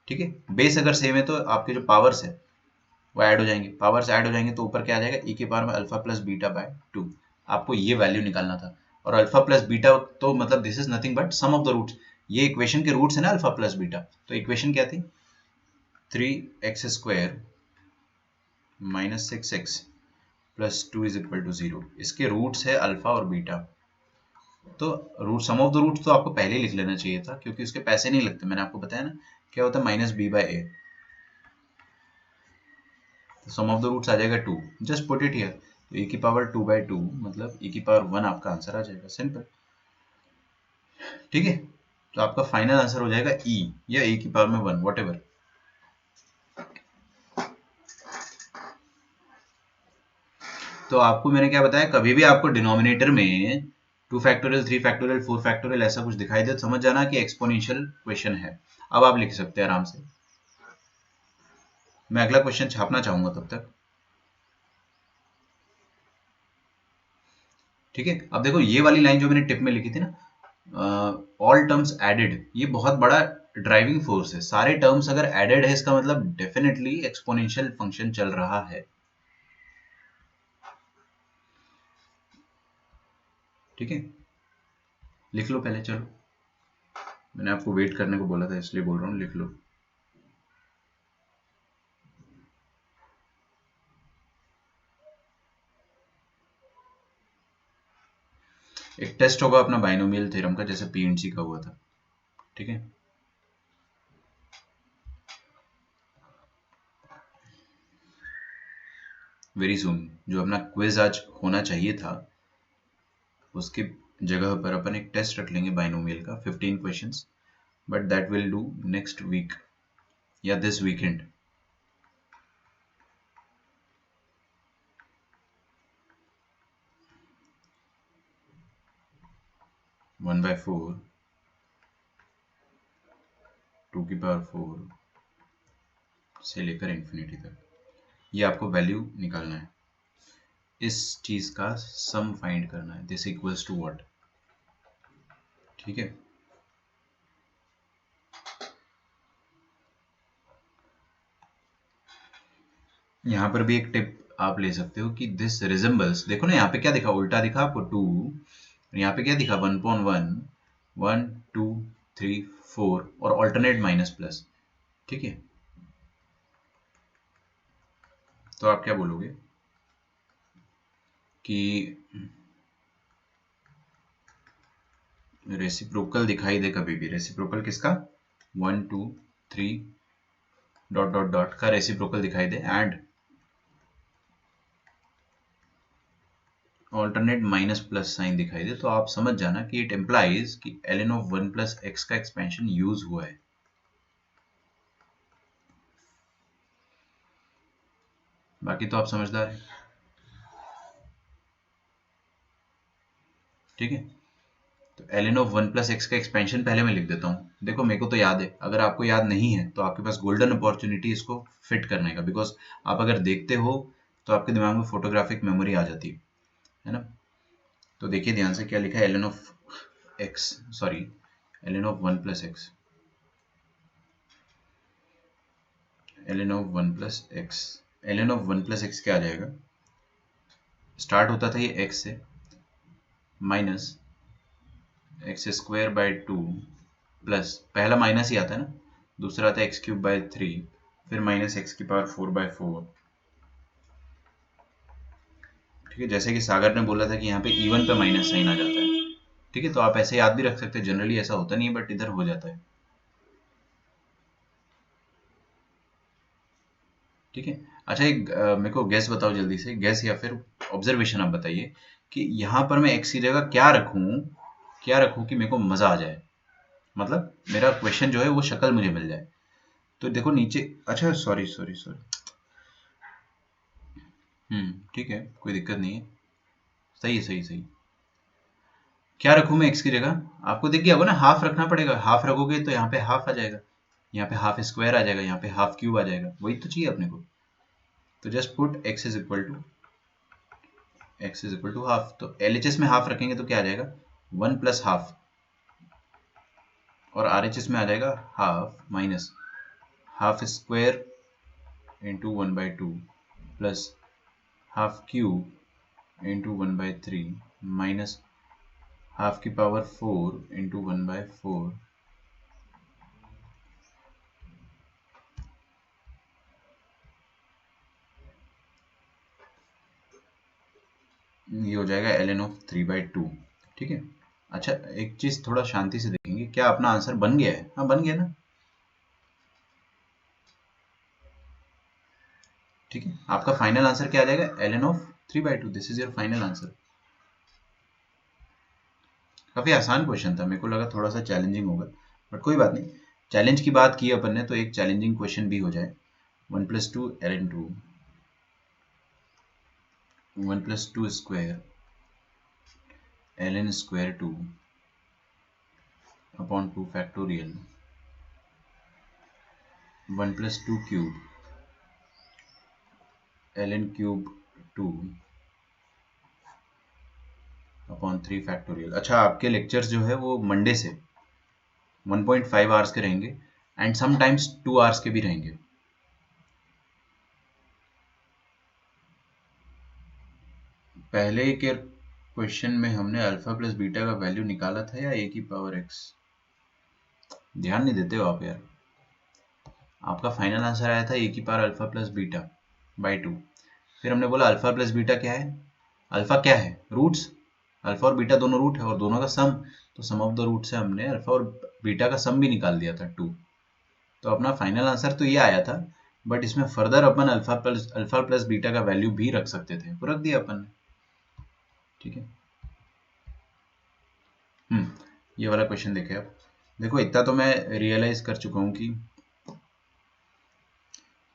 ठीक है, बेस अगर सेम है तो आपके जो पावर्स है वो ऐड हो जाएंगे, पावर्स ऐड हो जाएंगे तो ऊपर क्या आ जाएगा, ई की पावर में अल्फा प्लस बीटा बाय 2। आपको ये वैल्यू निकालना था। और अल्फा प्लस बीटा तो मतलब this is nothing but sum of the roots, ये इक्वेशन के रूट्स है ना अल्फा प्लस बीटा। तो इक्वेशन क्या थी, 3x² minus 6x plus 2 is equal to 0। इसके रूट्स है अल्फा और बीटा। तो root sum of the roots तो आपको पहले ही लिख लेना चाहिए था, क्योंकि उसके पैसे नहीं लगते, मैंने आपको बताया ना क्या होता है, माइनस बी बाय ए। तो सम ऑफ द रूट्स आ जाएगा 2, जस्ट पुट इट हियर। तो e की पावर 2 बाय 2 मतलब e की पावर 1 आपका आंसर आ जाएगा, सिंपल। ठीक है, तो आपका फाइनल आंसर हो जाएगा e या e की पावर में 1, वॉट एवर। तो आपको मैंने क्या बताया, कभी भी आपको डिनोमिनेटर में 2 फैक्टोरियल 3 फैक्टोरियल 4 फैक्टोरियल ऐसा कुछ दिखाई दे तो समझ जाना कि एक्सपोनेंशियल क्वेश्चन है। अब आप लिख सकते हैं आराम से। मैं अगला क्वेश्चन छापना चाहूंगा तब तक। ठीक है, अब देखो ये वाली लाइन जो मैंने टिप में लिखी थी ना, ऑल टर्म्स एडेड, ये बहुत बड़ा ड्राइविंग फोर्स है। सारे टर्म्स अगर एडेड है इसका मतलब डेफिनेटली एक्सपोनेंशियल फंक्शन चल रहा है। ठीक है, लिख लो पहले, चलो मैंने आपको वेट करने को बोला था इसलिए बोल रहा हूँ, लिख लो। एक टेस्ट होगा अपना बाइनोमियल थ्योरम का, जैसे पीएनसी का हुआ था। ठीक है, वेरी सून जो अपना क्विज आज होना चाहिए था उसके जगह पर अपन एक टेस्ट रख लेंगे बाइनोमियल का 15 questions, but that will do next week या this weekend. One by four, 2⁴ से लेकर इन्फिनिटी तक, ये आपको वैल्यू निकालना है, इस चीज का सम फाइंड करना है, दिस इक्वल्स टू व्हाट। ठीक है, यहाँ पर भी एक टिप आप ले सकते हो कि दिस रिजेंबल्स, देखो ना यहाँ पे क्या दिखा, उल्टा दिखा आपको 2, यहाँ पे क्या दिखा 1/1, 1 2 3 4 और ऑल्टरनेट माइनस प्लस। ठीक है, तो आप क्या बोलोगे कि रेसिप्रोकल दिखाई दे कभी भी, रेसिप्रोकल किसका, 1 2 3 डॉट डॉट डॉट का रेसिप्रोकल दिखाई दे and alternate minus plus sign दिखाई दे, तो आप समझ जाना कि इट एम्प्लाइज कि ln ऑफ 1 प्लस एक्स का एक्सपेंशन यूज हुआ है। बाकी तो आप समझदार हैं। ठीक है, तो ln ऑफ 1 प्लस एक्स का एक्सपेंशन पहले मैं लिख देता हूँ। देखो मेरे को तो याद है, अगर आपको याद नहीं है तो आपके पास गोल्डन अपॉर्चुनिटी इसको फिट करने का, बिकॉज आप अगर देखते हो तो आपके दिमाग में फोटोग्राफिक मेमोरी आ जाती है ना। तो देखिए ध्यान से क्या लिखा है, ln of x, sorry ln of 1 plus x, ln of 1 plus x, ln of 1 plus x क्या आ जाएगा, स्टार्ट होता था ये एक्स से, minus X square by 2 plus, पहला माइनस ही आता है ना, दूसरा आता है x³/3, फिर माइनस x⁴/4। ठीक है, जैसे कि सागर ने बोला था कि यहाँ पे इवन पे माइनस साइन आ जाता है। ठीक है, तो आप ऐसे याद भी रख सकते हैं, जनरली ऐसा होता नहीं है बट इधर हो जाता है। ठीक है, अच्छा एक मेरे को गैस बताओ जल्दी से, गैस या फिर ऑब्जर्वेशन आप बताइए कि यहाँ पर मैं एक्स की जगह क्या रखूँ कि मेरे को मजा आ जाए, मतलब मेरा क्वेश्चन जो है वो शक्ल मुझे मिल जाए। तो देखो नीचे, अच्छा सॉरी सॉरी सॉरी, ठीक है, कोई दिक्कत नहीं है, सही है सही सही। क्या रखूँ मैं एक्स की जगह, आपको दिख गया होगा ना, हाफ रखना पड़ेगा, हाफ रखोगे तो यहाँ पे हाफ आ जाएगा, यहाँ पे हाफ स्क्वायर आ जाएगा, यहाँ पे हाफ क्यूब आ जाएगा, वही तो चाहिए अपने को। तो just put x is equal to half, तो एलएचएस में हाफ रखेंगे तो क्या आ जाएगा, 1 प्लस हाफ, और आरएचएस में आ जाएगा half minus half square into 1/2 plus half cube into 1/3 minus half की पावर 4 इंटू 1/4। ये हो जाएगा ln ऑफ 3/2। ठीक है, अच्छा एक चीज थोड़ा शांति से देखेंगे, क्या अपना आंसर बन गया है, हाँ बन गया ना। ठीक है, आपका फाइनल आंसर क्या आ जाएगा, ln of 3/2, this is your final answer. काफी आसान क्वेश्चन था, मेरे को लगा थोड़ा सा चैलेंजिंग होगा, बट कोई बात नहीं, चैलेंज की बात की अपन ने तो एक चैलेंजिंग क्वेश्चन भी हो जाए। 1+2 ln 2, 1+2 square ln² 2 upon 2 factorial, 1+2 cube ln³ 2 upon 3 factorial. अच्छा आपके लेक्चर्स जो है वो मंडे से 1.5 आवर्स के रहेंगे एंड समटाइम्स 2 आवर्स के भी रहेंगे। पहले के क्वेश्चन में हमने अल्फा प्लस बीटा का वैल्यू निकाला था या e⁻x, ध्यान नहीं देते हो आप यार। आपका फाइनल आंसर आया था e⁻α+β/2, फिर हमने बोला अल्फा प्लस बीटा क्या है, अल्फा क्या है, रूट्स, अल्फा और बीटा दोनों रूट है और दोनों का सम, तो सम ऑफ द रूट से हमने अल्फा और बीटा का सम भी निकाल दिया था 2। तो अपना फाइनल आंसर तो ये आया था, बट इसमें फर्दर अपन अल्फा प्लस बीटा का वैल्यू भी रख सकते थे, तो रख दिया अपन ने। ठीक है, ये वाला क्वेश्चन देखे आप। देखो इतना तो मैं रियलाइज कर चुका हूँ कि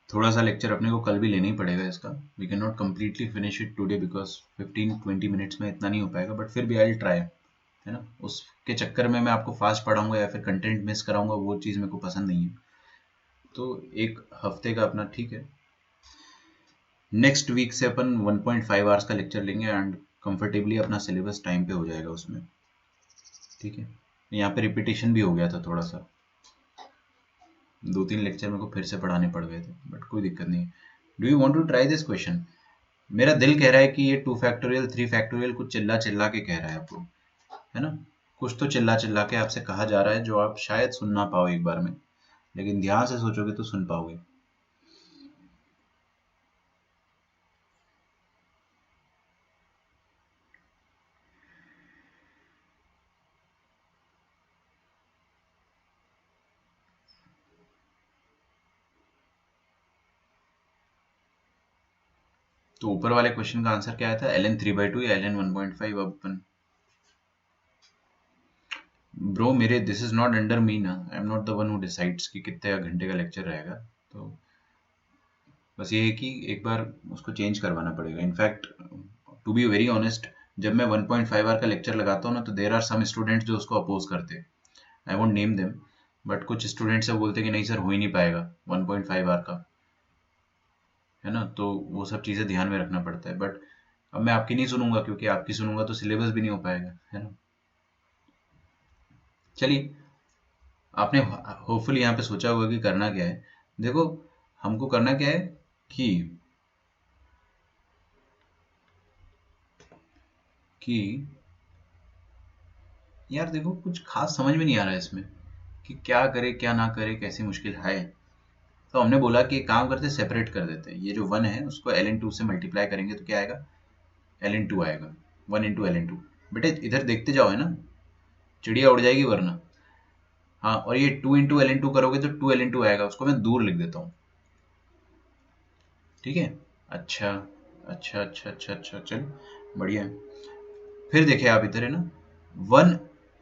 थोड़ा सा लेक्चर अपने को कल भी लेना ही पड़ेगा इसका। We can not completely finish it today because 15-20 minutes में इतना नहीं हो पाएगा, बट फिर भी आई ट्राई, है ना। उसके चक्कर में मैं आपको फास्ट पढ़ाऊंगा या फिर कंटेंट मिस कराऊंगा, वो चीज़ मेरे को पसंद नहीं है। तो एक हफ्ते का अपना ठीक है। नेक्स्ट वीक से अपन 1.5 आवर्स का लेक्चर लेंगे एंड कंफर्टेबली अपना सिलेबस टाइम पे हो जाएगा उसमें, ठीक है। यहाँ पे रिपीटेशन भी हो गया था थोड़ा सा, 2-3 लेक्चर मेरे को फिर से पढ़ाने पड़ गए थे, बट कोई दिक्कत नहीं। Do you want to try this question? मेरा दिल कह रहा है कि ये 2 फैक्टोरियल 3 फैक्टोरियल कुछ चिल्ला चिल्ला के कह रहा है आपको, है ना। कुछ तो चिल्ला चिल्ला के आपसे कहा जा रहा है जो आप शायद सुन ना पाओ एक बार में, लेकिन ध्यान से सोचोगे तो सुन पाओगे। तो ऊपर वाले क्वेश्चन का आंसर क्या आया था? ln 3/2 या ln 1.5? अब अपन ब्रो, मेरे this is not under me ना, I am not the one who decides कि कितने घंटे का लेक्चर रहेगा। तो बस ये है कि एक बार उसको चेंज करवाना पड़ेगा। In fact to be very honest, जब मैं 1.5 आवर का लेक्चर लगाता हूँ ना, तो देर आर सम स्टूडेंट्स जो उसको अपोज करते हैं। I won't name them, but कुछ स्टूडेंट्स से बोलते हैं कि नहीं सर, हो ही नहीं पाएगा 1.5 आवर का, है ना। तो वो सब चीज़ें ध्यान में रखना पड़ता है। बट अब मैं आपकी नहीं सुनूंगा, क्योंकि आपकी सुनूंगा तो सिलेबस भी नहीं हो पाएगा, है ना। चलिए, आपने होपफुली यहाँ पे सोचा होगा कि करना क्या है। देखो, हमको करना क्या है कि यार देखो, कुछ खास समझ में नहीं आ रहा है इसमें कि क्या करे क्या ना करे, कैसी मुश्किल है। तो हमने बोला कि एक काम करते, सेपरेट कर देते हैं। ये जो 1 है उसको ln 2 से मल्टीप्लाई करेंगे तो क्या आएगा? ln 2 आएगा। 1 × ln 2। बेटे इधर देखते जाओ, है ना, चिड़िया उड़ जाएगी वरना। हाँ, और ये 2 × ln 2 करोगे तो 2 ln 2 आएगा, उसको मैं दूर लिख देता हूँ, ठीक है। अच्छा अच्छा अच्छा अच्छा अच्छा, चलो बढ़िया है। फिर देखिए आप इधर, है ना, 1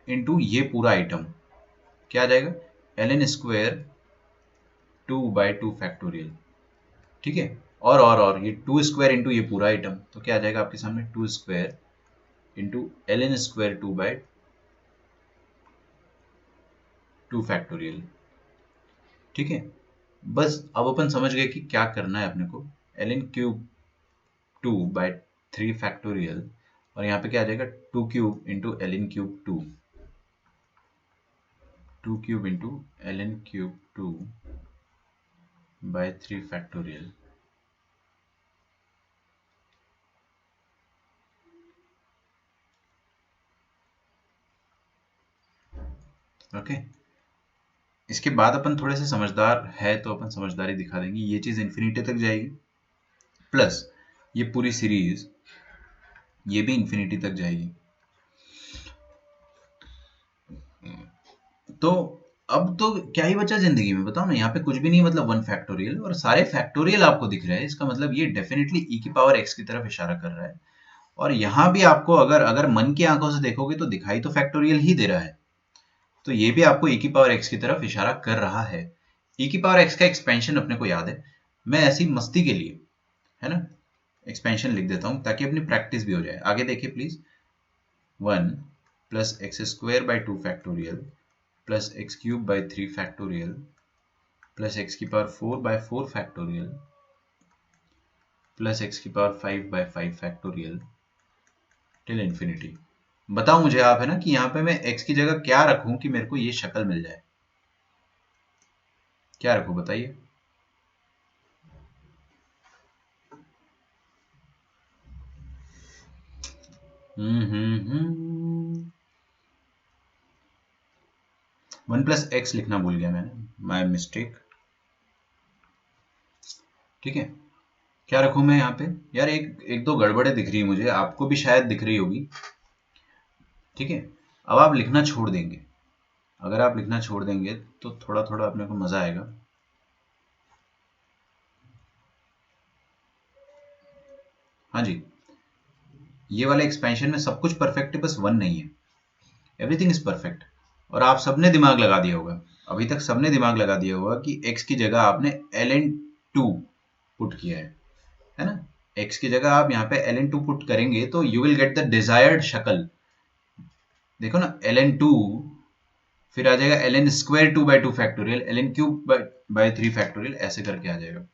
× ये पूरा आइटम क्या आ जाएगा? ln² 2/2 फैक्टोरियल, ठीक है। और ये 2² ये पूरा आइटम, तो क्या आ जाएगा आपके सामने? 2² × ln²2/2 फैक्टोरियल, ठीक है। बस अब अपन समझ गए कि क्या करना है अपने को। ln³ 2/3 फैक्टोरियल, और यहाँ पे क्या आ जाएगा? 2³ × ln³ 2, 2³ × ln³ 2/3 फैक्टोरियल। ओके। इसके बाद अपन थोड़े से समझदार है तो अपन समझदारी दिखा देंगे। ये चीज इन्फिनिटी तक जाएगी, प्लस ये पूरी सीरीज ये भी इन्फिनिटी तक जाएगी। तो अब तो क्या ही बचा जिंदगी में, बताओ ना। यहाँ पे कुछ भी नहीं, मतलब 1 फैक्टोरियल, और सारे फैक्टोरियल आपको दिख रहे हैं। इसका मतलब ये डेफिनेटली e⁻x की तरफ इशारा कर रहा है। और यहाँ भी आपको अगर अगर मन की आंखों से देखोगे तो दिखाई तो फैक्टोरियल ही दे रहा है। तो ये भी आपको e⁻x की तरफ इशारा कर रहा है। e⁻x का एक्सपेंशन अपने को याद है। मैं ऐसी मस्ती के लिए, है ना, एक्सपेंशन लिख देता हूँ ताकि अपनी प्रैक्टिस भी हो जाए। आगे देखिए please. 1 + x²/2 factorial plus x³ / 3 factorial plus x⁴/4 factorial plus x⁵/5 factorial till infinity. बताओ मुझे आप, है ना, कि यहाँ पे मैं x की जगह क्या रखूं कि मेरे को ये शक्ल मिल जाए। क्या रखूं बताइए? हम्म 1 + x लिखना भूल गया मैंने, माय मिस्टेक, ठीक है। क्या रखूं मैं यहाँ पे? यार एक एक दो गड़बड़े दिख रही है मुझे, आपको भी शायद दिख रही होगी, ठीक है। अब आप लिखना छोड़ देंगे। अगर आप लिखना छोड़ देंगे तो थोड़ा थोड़ा अपने को मजा आएगा। हाँ जी, ये वाले एक्सपेंशन में सब कुछ परफेक्ट है, बस 1 नहीं है। Everything is perfect. और आप सबने दिमाग लगा दिया होगा, अभी तक सबने दिमाग लगा दिया होगा कि x की जगह आपने ln2 पुट किया है ना। x की जगह आप यहाँ पे ln2 पुट करेंगे तो you will get the desired शक्ल। देखो ना, ln2 फिर आ जाएगा ln square 2/2 factorial, ln cube by 3 factorial, ऐसे करके आ जाएगा।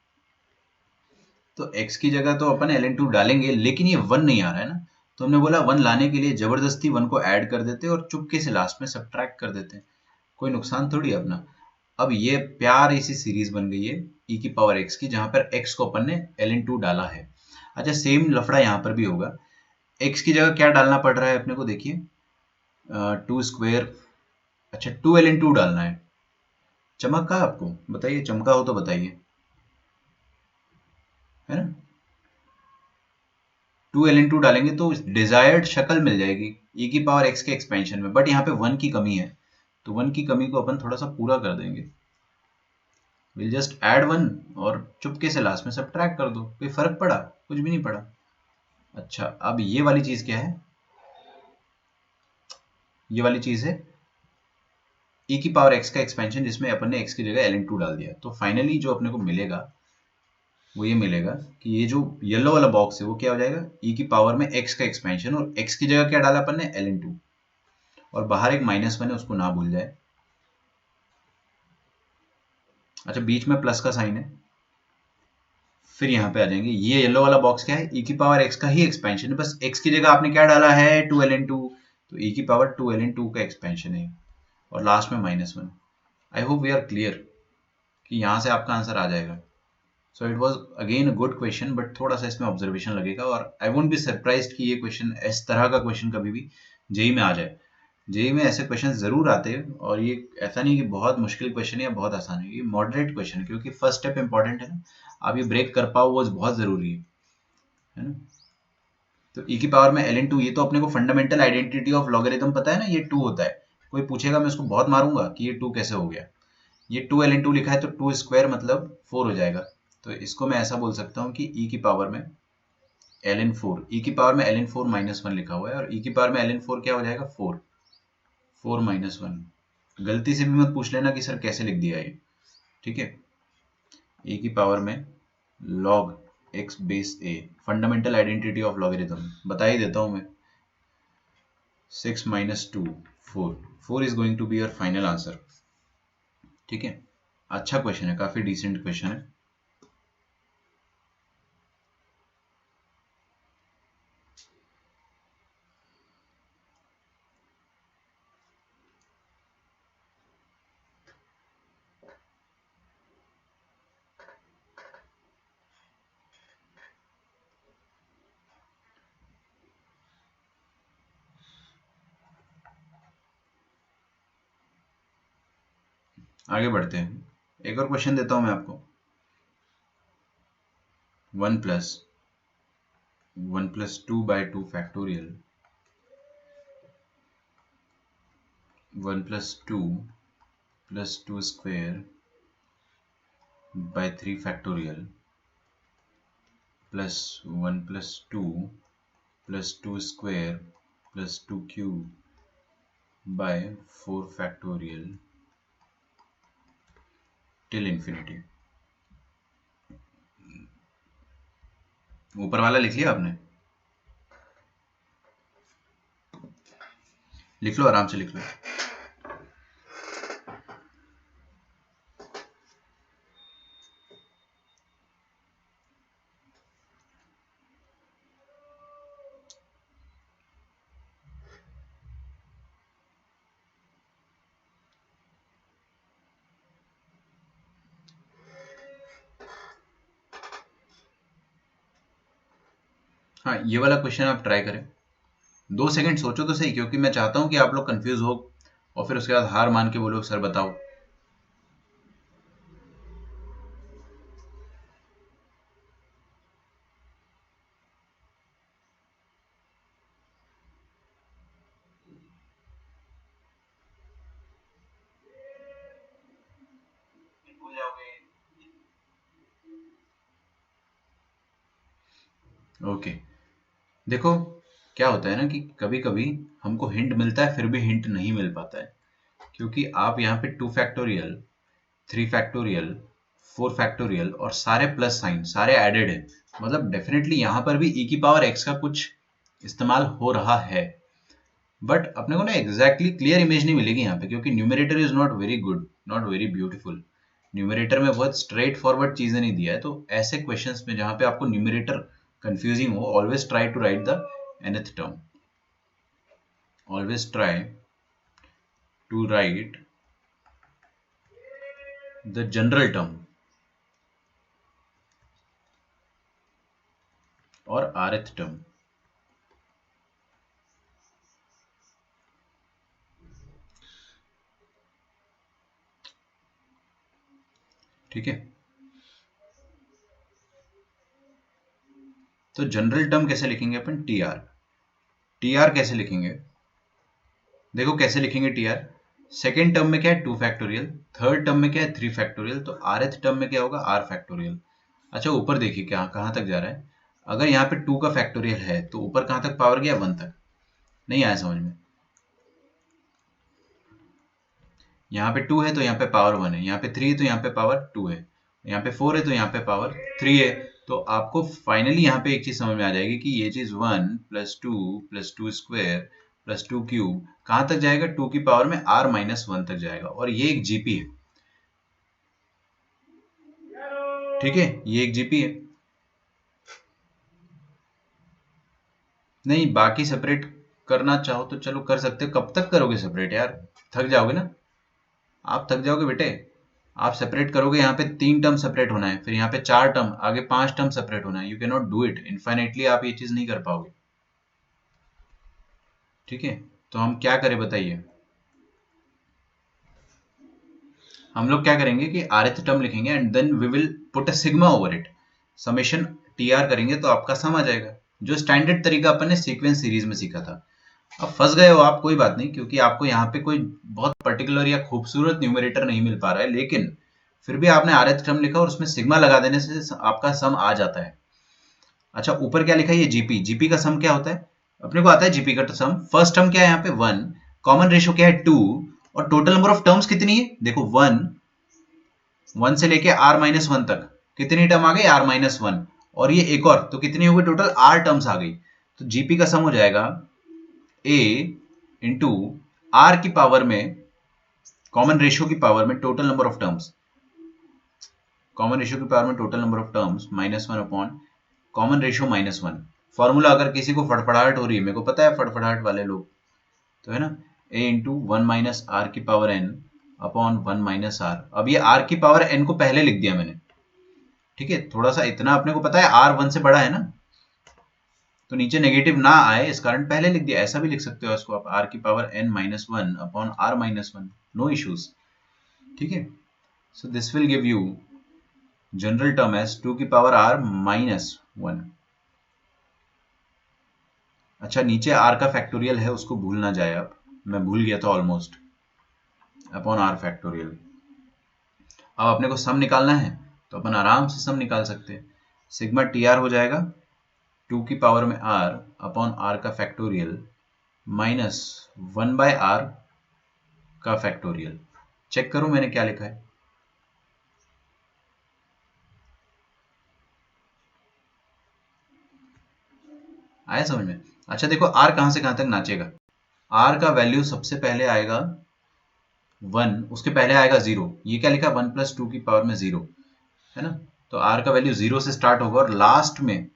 तो x की जगह तो अपन ln2 डालेंगे, लेकिन ये 1 नहीं आ रहा है ना, तो हमने बोला 1 लाने के लिए जबरदस्ती 1 को ऐड कर देते और चुपके से लास्ट में सब्ट्रैक्ट कर देते, कोई नुकसान थोड़ी है अपना। अब ये प्यारी सी सीरीज बन गई है e की पावर x की, जहां पर x को अपन ने ln2 डाला है। अच्छा, सेम लफड़ा यहाँ पर भी होगा। x की जगह क्या डालना पड़ रहा है अपने को, देखिए 2 स्क्वेयर, अच्छा 2 ln2 डालना है। चमका आपको, बताइए, चमका हो तो बताइए, है ना। 2 ln2 डालेंगे तो डिजायर्ड शक्ल मिल जाएगी e की पावर x के एक्सपेंशन में, बट यहाँ पे 1 की कमी है, तो 1 की कमी को अपन थोड़ा सा पूरा कर देंगे। विल जस्ट ऐड 1 और चुपके से लास्ट में सब्ट्रैक्ट कर दो, कोई फर्क पड़ा? कुछ भी नहीं पड़ा। अच्छा, अब ये वाली चीज क्या है, ये वाली चीज है e की पावर x का एक्सपेंशन, जिसमें अपन ने x की जगह ln2 डाल दिया। तो फाइनली जो अपने को मिलेगा वो ये मिलेगा कि ये जो येलो वाला बॉक्स है वो क्या हो जाएगा, e की पावर में x का एक्सपेंशन, और x की जगह क्या डाला अपन ने, ln2, और बाहर एक -1 है, उसको ना भूल जाए। अच्छा, बीच में प्लस का साइन है। फिर यहाँ पे आ जाएंगे, ये येलो वाला बॉक्स क्या है, e की पावर x का ही एक्सपेंशन है, बस x की जगह आपने क्या डाला है, 2 ln2, तो e की पावर 2 ln2 का एक्सपेंशन है, और लास्ट में -1। I hope we are clear कि यहाँ से आपका आंसर आ जाएगा। So it was again a good question, but थोड़ा सा इसमें ऑब्जर्वेशन लगेगा, और आई वोंट बी सरप्राइज कि ये क्वेश्चन, इस तरह का क्वेश्चन कभी भी जेई में आ जाए। जेई में ऐसे क्वेश्चन जरूर आते हैं, और ये ऐसा नहीं कि बहुत मुश्किल क्वेश्चन है या बहुत आसान है, ये मॉडरेट क्वेश्चन है, क्योंकि फर्स्ट स्टेप इंपॉर्टेंट है ना, आप ये ब्रेक कर पाओ वो बहुत जरूरी है ना। तो e की पावर में ln2, ये तो अपने को फंडामेंटल आइडेंटिटी ऑफ लॉगरिथम पता है ना, ये 2 होता है। कोई पूछेगा मैं उसको बहुत मारूंगा कि ये 2 कैसे हो गया। ये 2 ln2 लिखा है तो 2 स्क्वायर मतलब 4 हो जाएगा। तो इसको मैं ऐसा बोल सकता हूँ कि e की पावर में ln4, e की पावर में ln4 -1 लिखा हुआ है, और e की पावर में ln4 क्या हो जाएगा, 4, 4 -1। गलती से भी मत पूछ लेना कि सर कैसे लिख दिया ये, ठीक है। e की पावर में log x base a, fundamental identity of logarithm बता ही देता हूँ मैं। 6 - 2, 4, 4 is going to be your final answer, ठीक है। अच्छा क्वेश्चन है, काफी डिसेंट क्वेश्चन है। आगे बढ़ते हैं, एक और क्वेश्चन देता हूं मैं आपको। 1 + 1 + 2/2 factorial, 1 + 2 + 2 square by 3 factorial, plus 1 + 2 + 2 square + 2 cube by 4 factorial till infinity. ऊपर वाला लिख लिया आपने? लिख लो, आराम से लिख लो। हाँ, ये वाला क्वेश्चन आप ट्राई करें। 2 सेकंड सोचो तो सही, क्योंकि मैं चाहता हूं कि आप लोग कंफ्यूज हो और फिर उसके बाद हार मान के बोलो सर बताओ। ओके, देखो क्या होता है ना कि कभी कभी हमको हिंट मिलता है फिर भी हिंट नहीं मिल पाता है, क्योंकि आप यहाँ पे 2 फैक्टोरियल, 3 फैक्टोरियल, 4 फैक्टोरियल और सारे प्लस साइन सारे एडेड है, मतलब डेफिनेटली यहाँ पर भी e की पावर x का कुछ इस्तेमाल हो रहा है, बट अपने को ना एग्जैक्टली क्लियर इमेज नहीं मिलेगी यहाँ पे, क्योंकि numerator is not very good, not very beautiful. Numerator में बहुत स्ट्रेट फॉरवर्ड चीजें नहीं दिया है, तो ऐसे क्वेश्चंस में जहाँ पे आपको न्यूमरेटर कंफ्यूजिंग हो, always try to write the nth term, always try to write the general term और rth टर्म। ठीक है, तो जनरल टर्म कैसे लिखेंगे अपन, टी आर। टी आर कैसे लिखेंगे, देखो कैसे लिखेंगे टी आर। सेकेंड टर्म में क्या है 2 फैक्टोरियल, थर्ड टर्म में क्या है 3 फैक्टोरियल, तो rth टर्म में क्या होगा r फैक्टोरियल। अच्छा ऊपर देखिए क्या कहाँ तक जा रहा है, अगर यहाँ पे 2 का फैक्टोरियल है तो ऊपर कहाँ तक पावर गया, 1 तक। नहीं आया समझ में, यहाँ पे 2 है तो यहाँ पे पावर 1 है, यहाँ पे 3 है तो यहाँ पे पावर 2 है, यहाँ पे 4 है तो यहाँ पे पावर 3 है। तो आपको फाइनली यहाँ पे एक चीज समझ में आ जाएगी कि ये चीज 1 plus two square plus 2 cube कहाँ तक जाएगा, 2 की पावर में r माइनस 1 तक जाएगा, और ये एक जीपी है। ठीक है, ये एक जीपी है। नहीं बाकी सेपरेट करना चाहो तो चलो कर सकते हो, कब तक करोगे सेपरेट यार, थक जाओगे ना, आप थक जाओगे बेटे। आप सेपरेट करोगे, यहाँ पे 3 टर्म सेपरेट होना है, फिर यहाँ पे 4 टर्म, आगे 5 टर्म सेपरेट होना है, you can not do it infinitely, आप ये चीज नहीं कर पाओगे। ठीक है, तो हम क्या करें बताइए, हम लोग क्या करेंगे कि rth टर्म लिखेंगे and then we will put a sigma over it, summation T R करेंगे तो आपका सम आ जाएगा, जो स्टैंडर्ड तरीका अपन ने सीक्वेंस सीरीज में सीखा था। अब फंस गए हो आप, कोई बात नहीं, क्योंकि आपको यहाँ पे कोई बहुत पर्टिकुलर या खूबसूरत न्यूमरेटर नहीं मिल पा रहा है, लेकिन फिर भी आपने rth टर्म लिखा और उसमें सिग्मा लगा देने से आपका सम आ जाता है। अच्छा ऊपर क्या लिखा है, ये जीपी, जीपी का सम क्या होता है, अपने को आता है जीपी का सम। फर्स्ट टर्म क्या है यहाँ पे 1, कॉमन रेशियो क्या है 2, और टोटल नंबर ऑफ टर्म्स कितनी है, देखो 1 से लेके r माइनस 1 तक कितनी टर्म आ गई, r माइनस 1, और ये एक और, तो कितनी हो गई टोटल, r टर्म्स आ गई। तो जीपी का सम हो जाएगा a इंटू r की पावर में कॉमन रेशियो की पावर में total number of terms, common ratio की पावर में total number of terms minus 1 upon common ratio minus 1। Formula अगर किसी को फड़फड़ाहट हो रही है, मेरे को पता है फड़फड़ाहट वाले लोग, तो है ना, a इंटू 1 माइनस आर की power n upon 1 minus R. अब ये r की पावर n को पहले लिख दिया मैंने, ठीक है, थोड़ा सा इतना अपने को पता है r 1 से बड़ा है ना, तो नीचे नेगेटिव ना आए इस कारण पहले लिख दिया, ऐसा भी लिख सकते हो इसको आप, r की power n minus 1 upon r minus 1, no issues. ठीक है, so this will give you general term as 2 की पावर r माइनस 1। अच्छा नीचे r का फैक्टोरियल है, उसको भूल ना जाए आप, मैं भूल गया था ऑलमोस्ट, अपॉन r फैक्टोरियल। अब अपने को सम निकालना है तो अपन आराम से सम निकाल सकते हैं, सिग्मा टी आर हो जाएगा 2 की पावर में r अपॉन r का फैक्टोरियल माइनस 1 बाय r का फैक्टोरियल। चेक करो मैंने क्या लिखा है, आया समझ में। अच्छा देखो r कहां से कहां तक नाचेगा, r का वैल्यू सबसे पहले आएगा 1, उसके पहले आएगा 0, ये क्या लिखा 1 प्लस 2 की पावर में 0, है ना, तो r का वैल्यू 0 से स्टार्ट होगा और लास्ट में,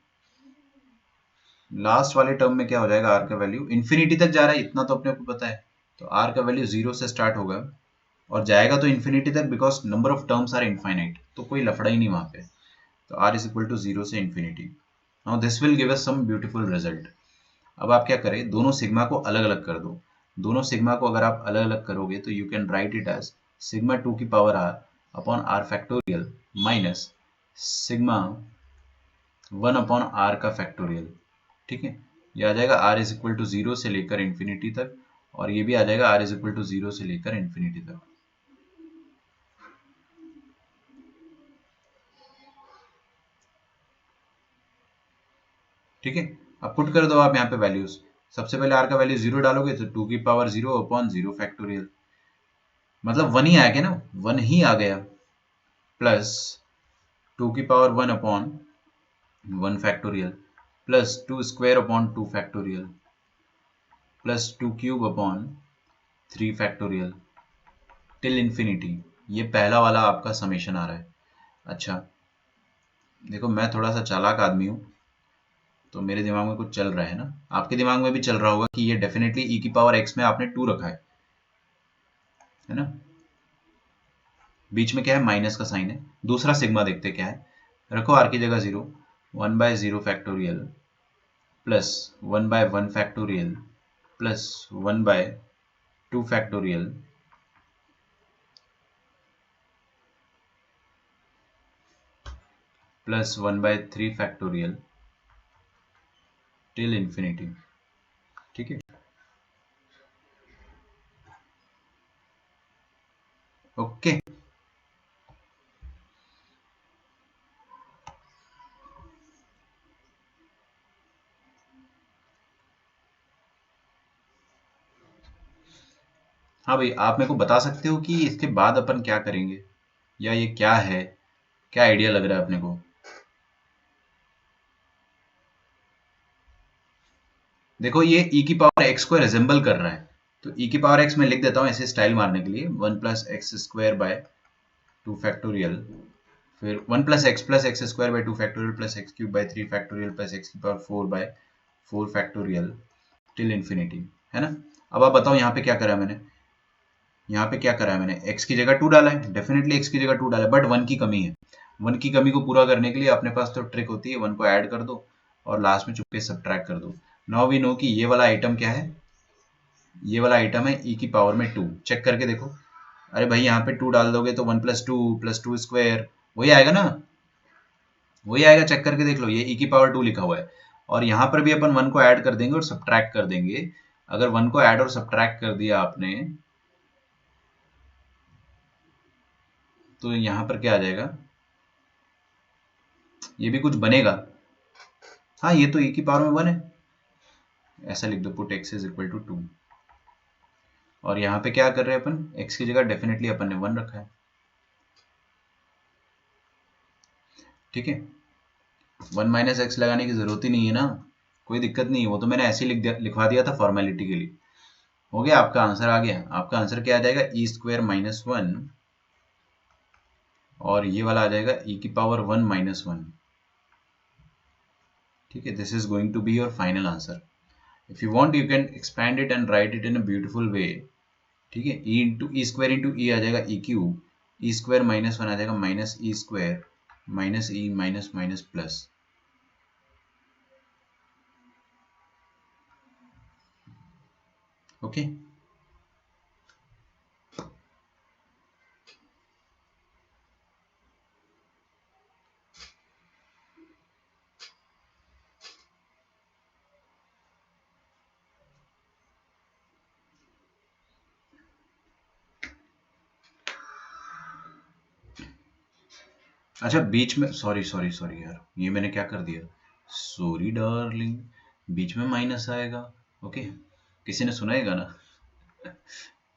लास्ट वाले टर्म में क्या हो जाएगा, r का वैल्यू इंफिनिटी तक जा रहा है, इतना तो अपने को पता है, तो r का वैल्यू 0 से स्टार्ट होगा और जाएगा तो इंफिनिटी तक, because number of terms are infinite, तो कोई लफड़ा ही नहीं वहां पे, तो r इज इक्वल टू 0 से infinity. Now this will give us some beautiful result. अब आप क्या करें, दोनों सिग्मा को अलग अलग कर दो, दोनों सिग्मा को अगर आप अलग अलग करोगे तो you can write it as sigma 2 की power r upon r factorial minus sigma 1 upon r का फैक्टोरियल। ठीक है, ये आ जाएगा r इज इक्वल टू 0 से लेकर इंफिनिटी तक, और ये भी आ जाएगा r इज इक्वल टू 0 से लेकर इंफिनिटी तक। ठीक है, अब पुट कर दो आप यहाँ पे वैल्यूज, सबसे पहले r का वैल्यू 0 डालोगे तो 2 की पावर 0 अपॉन 0 फैक्टोरियल, मतलब 1 ही आ गया ना, 1 ही आ गया, प्लस 2 की power 1 upon 1 factorial, plus 2 square upon 2 factorial, plus 2 cube upon 3 factorial till infinity. ये पहला वाला आपका समेशन आ रहा है। अच्छा देखो, मैं थोड़ा सा चालाक आदमी हूँ, तो मेरे दिमाग में कुछ चल रहा है ना, आपके दिमाग में भी चल रहा होगा कि ये डेफिनेटली e की पावर x में आपने 2 रखा है ना। बीच में क्या है, माइनस का साइन है। दूसरा सिग्मा देखते क्या है, रखो r की जगह 0, 1/0 factorial plus 1/1 factorial plus 1/2 factorial plus 1/3 factorial till infinity. ठीक है, ओके। हाँ भाई, आप मेरे को बता सकते हो कि इसके बाद अपन क्या करेंगे, या ये क्या है, क्या आइडिया लग रहा है अपने को। देखो ये e की पावर x को रिजेंबल कर रहा है, तो e की पावर x मैं लिख देता हूँ ऐसे स्टाइल मारने के लिए, 1 plus X square by 2 factorial, फिर 1 plus X square by 2 factorial plus X cube by 3 factorial plus X की power 4 by 4 factorial till infinity, है ना। अब आप बताओ यहाँ पे क्या करा है मैंने, यहाँ पे क्या करा है मैंने, x की जगह 2 डाला है, डेफिनेटली x की जगह 2 डाला है, बट 1 की कमी है। 1 की कमी को पूरा करने के लिए अपने पास तो ट्रिक होती है, 1 को ऐड कर दो और लास्ट में चुपके सब्ट्रैक्ट कर दो। नाउ वी नो कि ये वाला आइटम क्या है, ये वाला आइटम है e की पावर में 2। चेक करके देखो, अरे भाई यहाँ पे 2 डाल दोगे तो 1 प्लस टू स्क्वायर वही आएगा ना, वही आएगा, चेक करके देख लो, ये e की पावर 2 लिखा हुआ है। और यहाँ पर भी अपन 1 को ऐड कर देंगे और सब्ट्रैक्ट कर देंगे। अगर 1 को ऐड और सब्ट्रैक्ट कर दिया आपने, तो यहाँ पर क्या आ जाएगा, ये भी कुछ बनेगा। हाँ, ये तो e की पावर में 1 है, ऐसा लिख दो, put x is equal to 2। और यहाँ पे क्या कर रहे हैं अपन, x की जगह डेफिनेटली अपन ने 1 रखा है। ठीक है, 1 माइनस एक्स लगाने की जरूरत ही नहीं है ना, कोई दिक्कत नहीं है, वो तो मैंने ऐसे ही लिखवा दिया था फॉर्मेलिटी के लिए। हो गया, आपका आंसर आ गया। आपका आंसर क्या आ जाएगा, ई स्क्वायर माइनस 1, और ये वाला आ जाएगा e की पावर 1 माइनस 1। ठीक है, this is going to be your final answer. If you want you can expand it and write it in a beautiful way. ठीक है, ई स्क्वायर इंटू ई आ जाएगा E cube, E square minus 1 आ जाएगा minus E square minus E minus minus plus. Okay, अच्छा बीच में, सॉरी सॉरी सॉरी यार, ये मैंने क्या कर दिया, सॉरी डार्लिंग, बीच में माइनस आएगा। ओके, किसी ने सुनाएगा ना,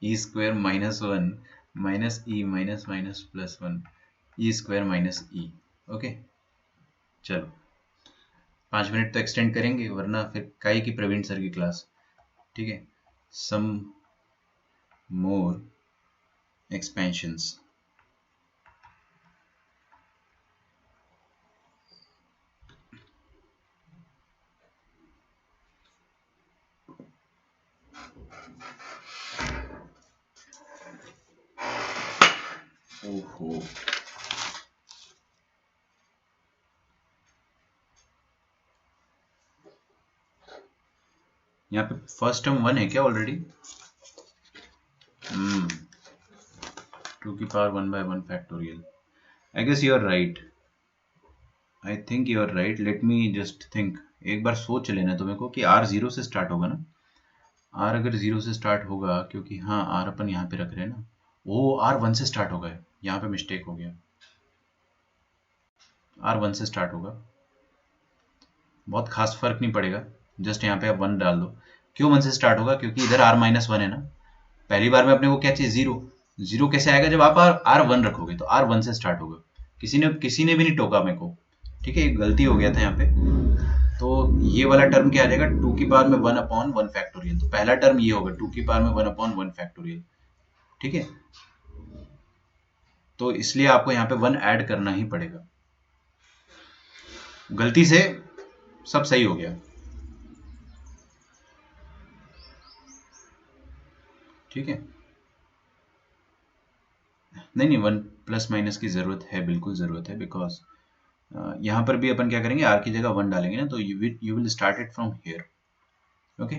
ई square minus 1 minus E minus minus plus 1 ई स्क्वायर माइनस ई। ओके, चलो 5 मिनट तो एक्सटेंड करेंगे, वरना फिर काई की प्रवीण सर की क्लास। ठीक है, सम मोर एक्सपेंशंस। ओहो, यहाँ पे फर्स्ट टर्म 1 है क्या ऑलरेडी। 2 की power 1/1 factorial. I guess you are right, I think you are right, let me just think. एक बार सोच लेना तुम्हें को कि आर 0 से स्टार्ट होगा ना, आर अगर 0 से स्टार्ट होगा, क्योंकि हाँ आर अपन यहाँ पे रख रहे हैं ना, वो आर 1 से स्टार्ट होगा, यहाँ पे मिस्टेक हो गया, आर 1 से स्टार्ट होगा, बहुत खास फर्क नहीं पड़ेगा, जस्ट यहाँ पे आप 1 डाल दो। क्यों 1 से स्टार्ट होगा? क्योंकि इधर r माइनस वन है ना। पहली बार में अपने को क्या चाहिए? जीरो। जीरो कैसे आएगा? जब आप आर वन रखोगे तो r 1 से स्टार्ट होगा। किसी ने भी नहीं टोका मेरे को, ठीक है, एक गलती हो गया था यहाँ पे। तो ये वाला टर्म क्या आ जाएगा? टू की पावर में वन अपॉन वन फैक्टोरियल। तो पहला टर्म ये होगा, टू की पावर में वन अपॉन वन फैक्टोरियल, ठीक है। तो इसलिए आपको यहाँ पे वन ऐड करना ही पड़ेगा। गलती से सब सही हो गया, ठीक है। नहीं नहीं, वन प्लस माइनस की जरूरत है, बिल्कुल जरूरत है, बिकॉज यहाँ पर भी अपन क्या करेंगे, आर की जगह वन डालेंगे ना, तो you will start it from here, okay.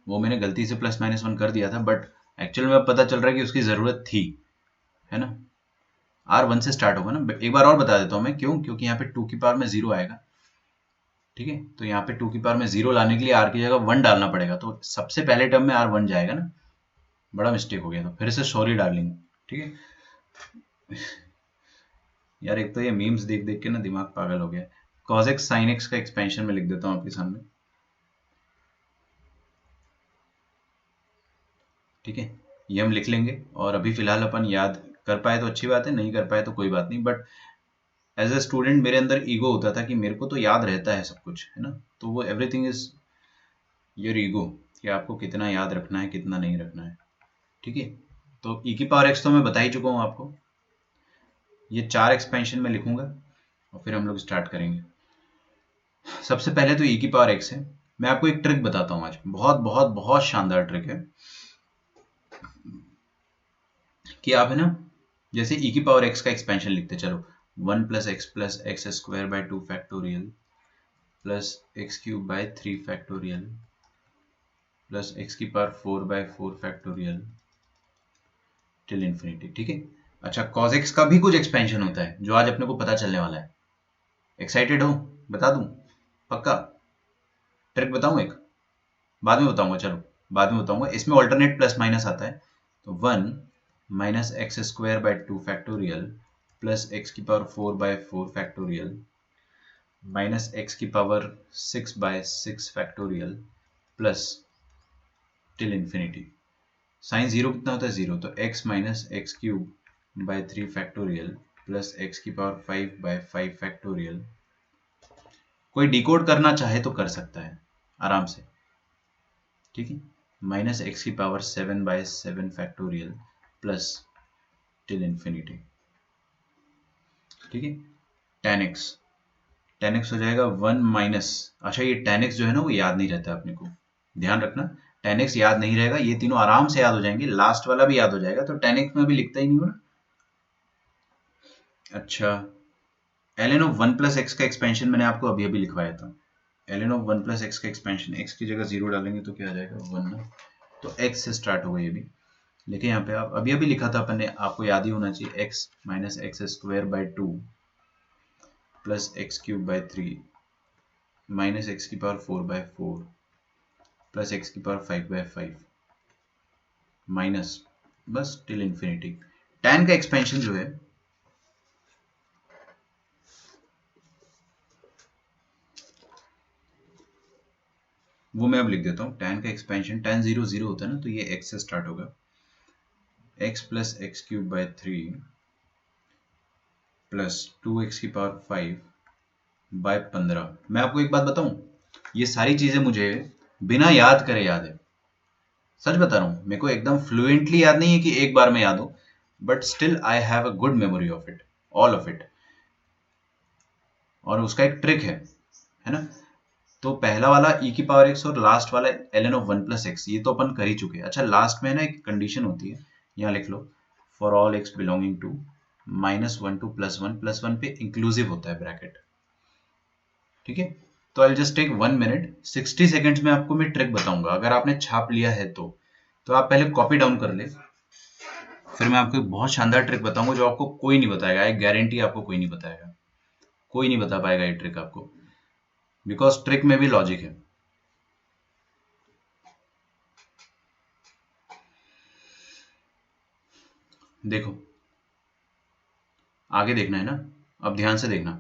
वो मैंने गलती से प्लस माइनस वन कर दिया था, बट एक्चुअल में अब पता चल रहा है कि उसकी जरूरत थी, है ना। आर वन से स्टार्ट होगा ना। एक बार और बता देता हूँ मैं क्यों, क्योंकि यहाँ पे टू की पावर में जीरो आएगा, ठीक है। तो यहाँ पे टू की पावर में जीरो लाने के लिए आर की जगह वन डालना पड़ेगा, तो सबसे पहले टर्म में आर वन जाएगा ना। बड़ा मिस्टेक हो गया, तो फिर से सॉरी डार्लिंग, ठीक है। यार एक तो ये मीम्स देख देख के ना दिमाग पागल हो गया। cos x sin x का एक्सपेंशन में लिख देता हूँ आपके सामने, ठीक है। ये हम लिख लेंगे, और अभी फिलहाल अपन याद कर पाए तो अच्छी बात है, नहीं कर पाए तो कोई बात नहीं। बट एज ए स्टूडेंट मेरे अंदर ईगो होता था कि मेरे को तो याद रहता है सब कुछ, है ना। तो वो एवरीथिंग इज योर ईगो, कि आपको कितना याद रखना है, कितना नहीं रखना है, ठीक है। तो e की पावर x तो मैं बता ही चुका हूँ आपको। ये चार एक्सपेंशन में लिखूंगा और फिर हम लोग स्टार्ट करेंगे। सबसे पहले तो e की पावर x है। मैं आपको एक ट्रिक बताता हूँ आज, बहुत बहुत बहुत शानदार ट्रिक है, कि आप है ना, जैसे e की पावर x का एक्सपेंशन लिखते चलो, one plus X square by two factorial plus X cube by three factorial plus X की power four by four factorial till infinity, ठीक है। अच्छा, cos x का भी कुछ एक्सपेंशन होता है जो आज अपने को पता चलने वाला है। एक्साइटेड हो? बता दूं? पक्का? ट्रिक बताऊं एक? बाद में बताऊंगा, चलो बाद में बताऊंगा। इसमें ऑल्टरनेट प्लस माइनस आता है, तो one minus X square by two factorial plus X की power four by four factorial minus X की power six by six factorial plus till infinity. Sine zero कितना होता है? जीरो। तो X minus X cube by three factorial plus X की power five by five factorial. कोई डिकोड करना चाहे तो कर सकता है आराम से, ठीक है। माइनस एक्स की power seven by seven factorial plus till infinity, ठीक है। टेन एक्स हो जाएगा वन माइनस, अच्छा ये टेन एक्स जो है ना वो याद नहीं रहता अपने को, ध्यान रखना। टेन एक्स याद नहीं रहेगा, ये तीनों आराम से याद हो जाएंगे, लास्ट वाला भी याद हो जाएगा, तो टेन एक्स में भी लिखता ही नहीं हो ना। अच्छा, L N of one plus X का एक्सपेंशन मैंने आपको अभी अभी लिखवाया था। L N of one plus X का एक्सपेंशन, एक्स की जगह जीरो डालेंगे तो क्या आ जाएगा? वन ना। तो एक्स से स्टार्ट होगा ये भी, देखिए यहाँ पे आप अभी अभी लिखा था अपन ने, आपको याद ही होना चाहिए। X minus X square by two plus X cube by three minus X की power four by four plus X की power five by five minus बस टिल इन्फिनिटी। टैन का एक्सपेंशन जो है वो मैं अब लिख देता हूँ। टैन का एक्सपेंशन, टैन जीरो जीरो होता है ना, तो ये एक्स से स्टार्ट होगा। X plus X cube by three plus two x की पावर फाइव बाय पंद्रह। मैं आपको एक बात बताऊं, ये सारी चीजें मुझे बिना याद करे याद है, सच बता रहा हूँ। मेरे को एकदम फ्लुएंटली याद नहीं है कि एक बार में याद हो, but still I have a good memory of it, all of it. और उसका एक ट्रिक है ना। तो पहला वाला e की पावर x और लास्ट वाला ln of one plus x, ये तो अपन कर ही चुके हैं। अच्छा, लास्ट में ना एक कंडीशन होती है, यहाँ लिख लो, for all x belonging to minus one to plus one पे इंक्लूसिव होता है ब्रैकेट, ठीक है। तो I just take one minute, 60 seconds में आपको मैं ट्रिक बताऊंगा। अगर आपने छाप लिया है तो आप पहले कॉपी डाउन कर ले, फिर मैं आपको एक बहुत शानदार ट्रिक बताऊंगा जो आपको कोई नहीं बताएगा, एक गारंटी, आपको कोई नहीं बताएगा, कोई नहीं बता पाएगा ये ट्रिक आपको, बिकॉज ट्रिक में भी लॉजिक है। देखो, आगे देखना है ना, अब ध्यान से देखना।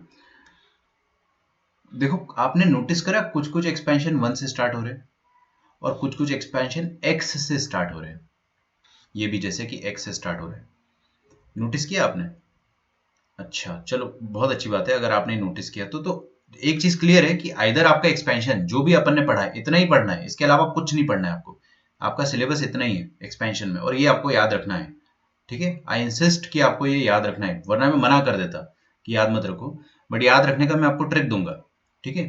देखो आपने नोटिस करा कुछ कुछ एक्सपेंशन 1 से स्टार्ट हो रहे हैं और कुछ कुछ एक्सपेंशन x से स्टार्ट हो रहे हैं। ये भी जैसे कि x से स्टार्ट हो रहे हैं, नोटिस किया आपने? अच्छा चलो बहुत अच्छी बात है अगर आपने नोटिस किया तो एक चीज क्लियर है कि आइदर आपका एक्सपेंशन जो भी अपन ने पढ़ा है इतना ही पढ़ना है, इसके अलावा कुछ नहीं पढ़ना है आपको। आपका सिलेबस इतना ही है एक्सपेंशन में और ये आपको याद रखना है। ठीक है, आई इंसिस्ट कि आपको ये याद रखना है, वरना मैं मना कर देता कि याद मत रखो, बट याद रखने का मैं आपको ट्रिक दूंगा। ठीक है,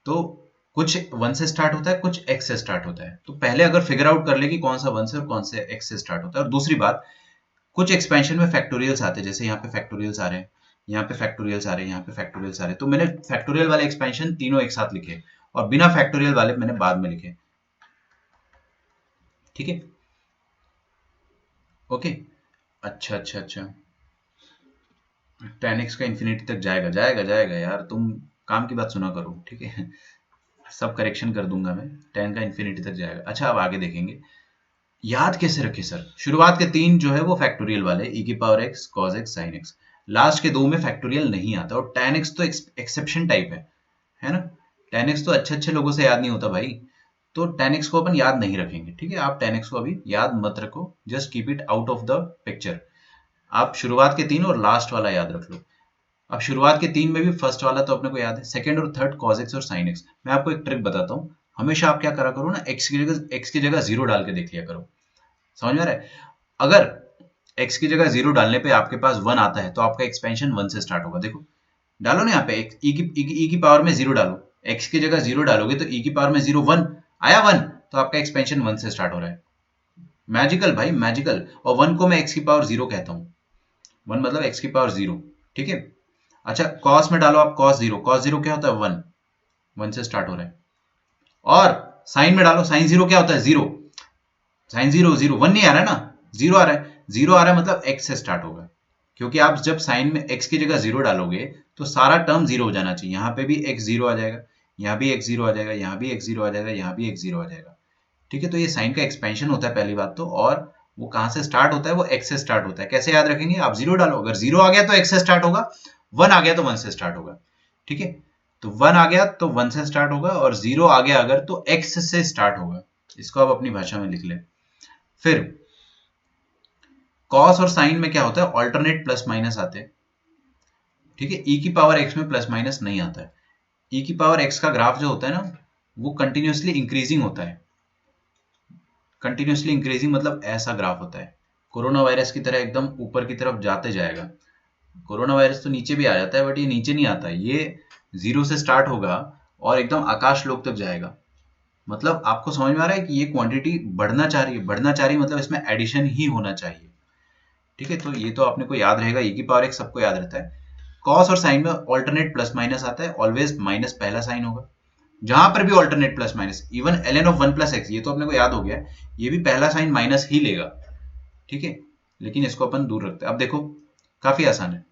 तो कुछ 1 से स्टार्ट होता है, कुछ x से स्टार्ट होता है, तो पहले अगर फिगर आउट कर ले कि कौन सा 1 से और कौन से x से स्टार्ट होता है। और दूसरी बात, कुछ एक्सपेंशन में फैक्टोरियल्स आते हैं, जैसे यहाँ पे फैक्टोरियल्स आ रहे हैं, यहाँ पे फैक्टोरियल्स आ रहे हैं, यहाँ पे फैक्टोरियल्स आ रहे हैं, तो मैंने फैक्टोरियल वाले एक्सपेंशन तीनों एक साथ लिखे और बिना फैक्टोरियल वाले मैंने बाद में लिखे। ठीक है, ओके। अच्छा अच्छा अच्छा, 10x का इन्फिनिटी तक जाएगा जाएगा जाएगा यार, तुम काम की बात सुना करो। ठीक है, सब करेक्शन कर दूंगा मैं, 10 का इन्फिनिटी तक जाएगा। अच्छा अब आगे देखेंगे याद कैसे रखे सर। शुरुआत के 3 जो है वो फैक्टोरियल वाले, e की power x cos x sin x। Last के 2 में फैक्टोरियल नहीं आता और tan x तो एक्सेप्शन टाइप है ना। tan x तो अच्छे अच्छे लोगों से याद नहीं होता भाई, तो tan x को अपन याद नहीं रखेंगे। ठीक है, आप tan x को अभी याद मत रखो, just keep it out of the picture. आप शुरुआत के 3 और लास्ट वाला याद रख लो। अब शुरुआत के 3 में भी फर्स्ट वाला तो अपने को याद है, सेकंड और थर्ड cos x और sin x। मैं आपको एक ट्रिक बताता हूँ, हमेशा आप क्या करा करो ना, x की जगह 0 डाल के देख लिया करो। समझ में आ रहा है? अगर x की जगह 0 डालने पे आपके पास 1 आता है तो आपका एक्सपेंशन 1 से स्टार्ट होगा। देखो डालो ना यहाँ पे e की पावर में 0 डालो, x की जगह 0 डालोगे तो e की पावर में 0 1 आया, 1 तो आपका एक्सपेंशन 1 से स्टार्ट हो रहा है। मैजिकल भाई मैजिकल। और 1 को मैं x की पावर 0 कहता हूँ, 1 मतलब x की पावर 0। ठीक है, अच्छा cos में डालो आप cos 0, cos 0 क्या होता है 1, 1 से स्टार्ट हो रहा है। और साइन में डालो साइन 0 क्या होता है 0, साइन 0 0 1 नहीं आ रहा है ना, 0 आ रहा है, 0 आ रहा है मतलब x से स्टार्ट होगा। क्योंकि आप जब साइन में x की जगह 0 डालोगे तो सारा टर्म 0 हो जाना चाहिए। यहाँ पे भी x 0 आ जाएगा, यहाँ भी x 0 आ जाएगा, यहाँ भी x 0 आ जाएगा, यहाँ भी x 0 आ जाएगा। ठीक है, तो ये साइन का एक्सपेंशन होता है पहली बात तो। और वो कहाँ से स्टार्ट होता है, वो x से स्टार्ट होता है। कैसे याद रखेंगे, आप 0 डालो, अगर 0 आ गया तो x से स्टार्ट होगा, 1 आ गया तो 1 से स्टार्ट होगा। ठीक है, तो 1 आ गया तो 1 से स्टार्ट होगा और 0 आ गया अगर तो x से स्टार्ट होगा। इसको आप अपनी भाषा में लिख लें। फिर कॉस और साइन में क्या होता है, ऑल्टरनेट प्लस माइनस आते हैं। ठीक है, e की पावर x में प्लस माइनस नहीं आता है। e की पावर x का ग्राफ जो होता है ना, वो कंटिन्यूअसली इंक्रीजिंग होता है। कंटिन्यूअसली इंक्रीजिंग मतलब ऐसा ग्राफ होता है, कोरोना वायरस की तरह एकदम ऊपर की तरफ जाते जाएगा। कोरोना वायरस तो नीचे भी आ जाता है बट ये नीचे नहीं आता है, ये 0 से स्टार्ट होगा और एकदम आकाश लोक तक जाएगा। मतलब आपको समझ में आ रहा है कि ये क्वांटिटी बढ़ना चाह रही है, बढ़ना चाह रही है मतलब इसमें एडिशन ही होना चाहिए। ठीक है, तो ये तो आपने को याद रहेगा, e की पावर x सबको याद रहता है। कॉस और साइन में ऑल्टरनेट प्लस माइनस आता है, ऑलवेज माइनस पहला साइन होगा। जहां पर भी alternate plus minus, even ln of 1 plus x, ये तो अपने को याद हो गया है, ये भी पहला साइन माइनस ही लेगा। ठीक है, लेकिन इसको अपन दूर रखते हैं। अब देखो काफी आसान है,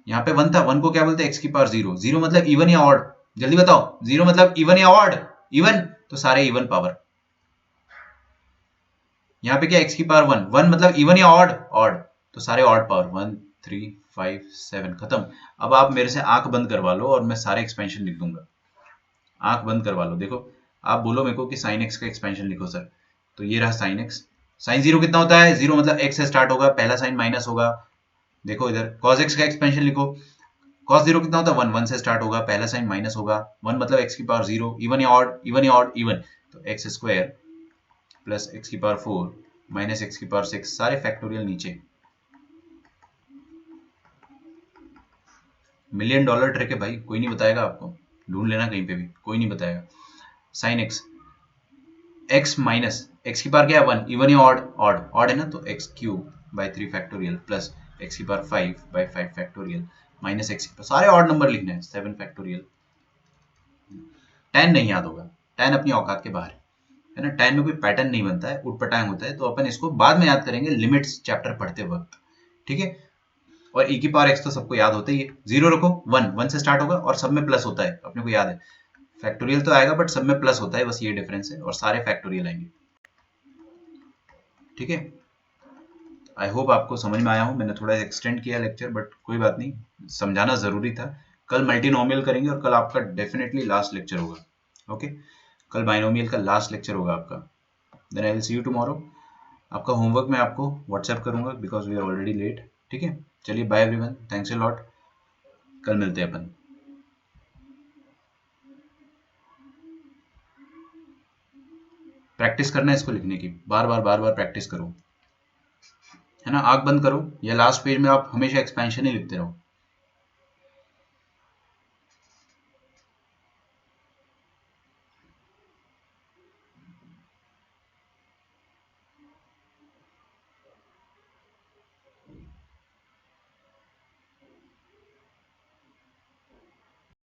यहाँ पे 1 था, 1 को क्या बोलते हैं, x की पावर 0, 0 मतलब इवन या ऑड, जल्दी बताओ 0 मतलब इवन या ऑड, इवन, तो सारे इवन पावर। यहाँ पे क्या x की पावर 1, 1 मतलब इवन या ऑड, ऑड, तो सारे ऑड पावर, 1 3 5 7 खत्म। अब आप मेरे से आंख बंद करवा लो और मैं सारे एक्सपेंशन लिख दूंगा। आंख बंद करवा लो, देखो आप बोलो मेरे को कि साइन एक्स का एक्सपेंशन लिखो सर, तो ये रहा साइन एक्स। साइन 0 कितना होता है, 0 मतलब x से स्टार्ट होगा, पहला साइन माइनस होगा। देखो इधर कॉस एक्स का एक्सपेंशन लिखो, कॉस 0 कितना होता है 1, 1 से स्टार्ट होगा, पहला साइन माइनस होगा, 1 मतलब x की पावर 0, इवन या ऑड, इवन या ऑड, इवन, तो एक्स स्क्वायर प्लस एक्स की पावर 4 माइनस एक्स की पावर 6, सारे फैक्टोरियल नीचे। $1,000,000 ट्रिक है भाई, कोई नहीं बताएगा आपको, ढूंढ लेना कहीं पे भी, कोई नहीं बताएगा। Sine x, x minus X की पावर क्या है 1, इवन या ऑड, ऑड, ऑड है ना, तो X cube by 3 factorial plus X की power 5 by 5 factorial minus X की पावर, सारे ऑड नंबर लिखने हैं, 7 फैक्टोरियल। 10 नहीं याद होगा, 10 अपनी औकात के बाहर है ना, 10 में कोई पैटर्न नहीं बनता है, उटपटांग होता है, तो अपन इसको बाद में याद करेंगे लिमिट्स चैप्टर पढ़ते वक्त। ठीक है, और e की पावर x तो सबको याद होता ही है, 0 रखो, 1 1 से स्टार्ट होगा और सब में प्लस होता है, अपने को याद है। फैक्टोरियल तो आएगा बट सब में प्लस होता है, बस ये डिफरेंस है, और सारे फैक्टोरियल आएंगे। ठीक है, आई होप आपको समझ में आया हो, मैंने थोड़ा एक्सटेंड किया लेक्चर बट कोई बात नहीं, समझाना जरूरी था। कल मल्टीनोमियल करेंगे और कल आपका डेफिनेटली लास्ट लेक्चर होगा। ओके, कल बाइनोमियल का लास्ट लेक्चर होगा आपका। Then I will see you tomorrow. आपका होमवर्क मैं आपको व्हाट्सएप करूंगा because we are already late. ठीक है, चलिए bye everyone, thanks a lot, कल मिलते हैं अपन। प्रैक्टिस करना है इसको लिखने की, बार बार प्रैक्टिस करो, है ना। आंख बंद करो या लास्ट पेज में आप हमेशा एक्सपेंशन ही लिखते रहो।